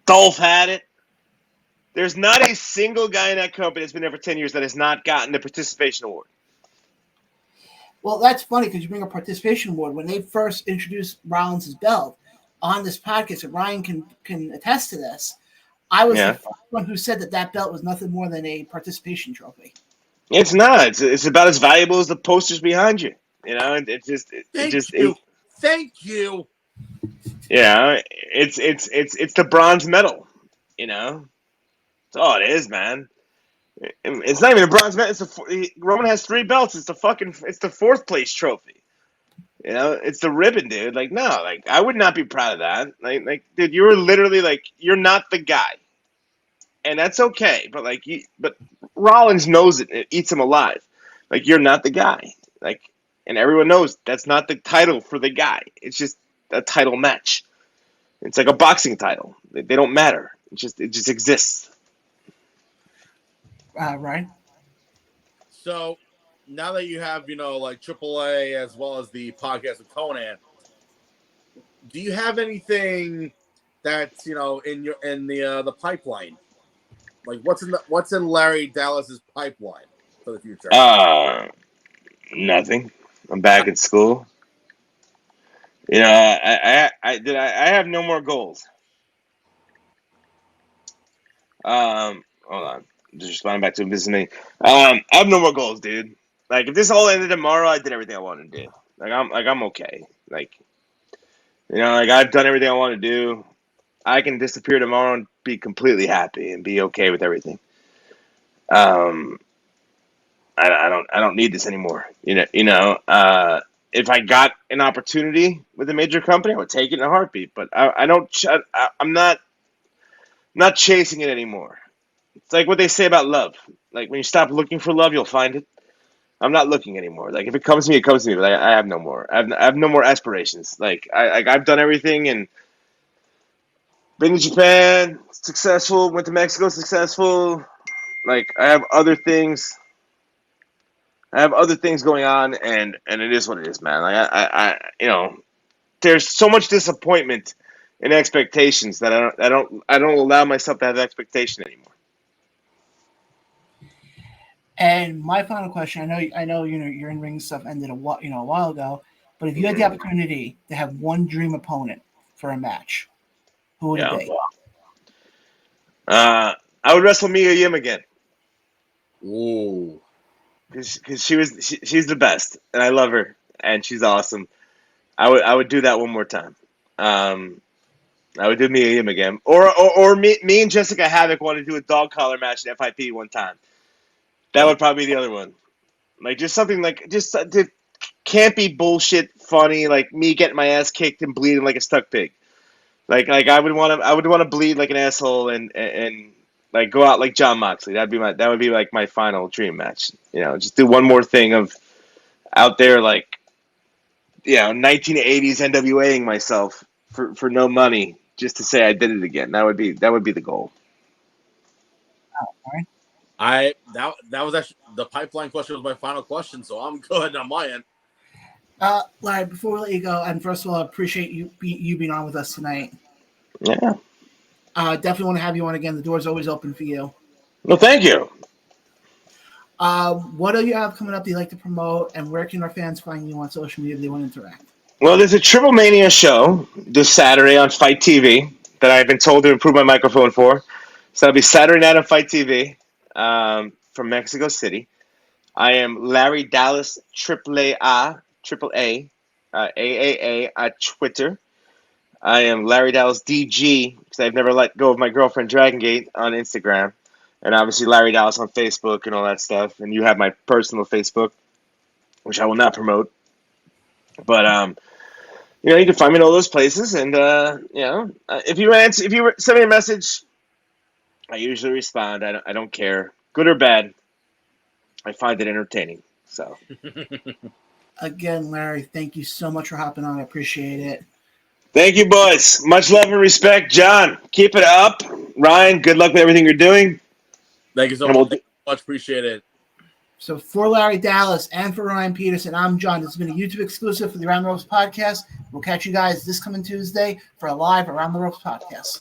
Dolph had it. There's not a single guy in that company that's been there for 10 years that has not gotten the participation award. Well, that's funny because you bring a participation award. When they first introduced Rollins' belt on this podcast, and Ryan can attest to this, I was the first one who said that belt was nothing more than a participation trophy. It's not. It's about as valuable as the posters behind you. You know, Thank you. Yeah, it's the bronze medal. You know, that's all it is, man. It's not even a bronze medal. Roman has 3 belts. It's the 4th place trophy. You know, it's the ribbon, dude. Like, no, like I would not be proud of that. Like, dude, you were literally like, you're not the guy, and that's okay. But but Rollins knows it. It eats him alive. Like, you're not the guy. Like, and everyone knows that's not the title for the guy. It's just a title match. It's like a boxing title. They don't matter. It just exists. Ryan? So now that you have, like AAA as well as the podcast with Conan, do you have anything that's, in the pipeline? Like what's in Larry Dallas's pipeline for the future? Nothing. I'm back in school. You know, I have no more goals. Hold on. Just responding back to business. I have no more goals, dude. Like, if this all ended tomorrow, I did everything I wanted to do. I'm okay. Like, I've done everything I want to do. I can disappear tomorrow and be completely happy and be okay with everything. I don't need this anymore. If I got an opportunity with a major company, I would take it in a heartbeat. But I'm not chasing it anymore. It's like what they say about love. Like, when you stop looking for love, you'll find it. I'm not looking anymore. Like, if it comes to me, it comes to me. But I have no more. I have no more aspirations. Like, I've done everything and been to Japan, successful. Went to Mexico, successful. Like, I have other things. Going on, and it is what it is, man. Like, there's so much disappointment and expectations that I don't allow myself to have expectation anymore. And my final question, I know, your in-ring stuff ended a while ago, but if you had the opportunity to have one dream opponent for a match, who would it Yeah. be? I would wrestle Mia Yim again Ooh. because she's the best, and I love her, and she's awesome. I would do that one more time. I would do Mia Yim again, or me and Jessica Havoc want to do a dog collar match at FIP one time. That would probably be the other one. Like just something like just campy bullshit, funny, like me getting my ass kicked and bleeding like a stuck pig. Like I would want to bleed like an asshole and like go out like John Moxley. That would be like my final dream match. Just do one more thing of out there like 1980s NWAing myself for no money just to say I did it again. That would be the goal. All right. That was actually the pipeline question was my final question, so I'm good on my end. Larry, before we let you go, and first of all, I appreciate you being on with us tonight. Yeah. Definitely want to have you on again. The door's always open for you. Well, thank you. What do you have coming up that you like to promote, and where can our fans find you on social media if they want to interact? Well, there's a Triple Mania show this Saturday on Fight TV that I've been told to improve my microphone for. So it'll be Saturday night on Fight TV from Mexico City. I am Larry Dallas TripleAA AAA at Twitter. I am Larry Dallas DG because I've never let go of my girlfriend Dragon Gate on Instagram, and obviously Larry Dallas on Facebook and all that stuff. And you have my personal Facebook, which I will not promote, but you can find me in all those places. And if you send me a message, I usually respond. I don't care, good or bad. I find it entertaining. So. Again, Larry, thank you so much for hopping on. I appreciate it. Thank you, boys. Much love and respect. John, keep it up. Ryan, good luck with everything you're doing. Thank you so And much. Much appreciate it. So for Larry Dallas and for Ryan Peterson, I'm John. This has been a YouTube exclusive for the Around the Ropes podcast. We'll catch you guys this coming Tuesday for a live Around the Ropes podcast.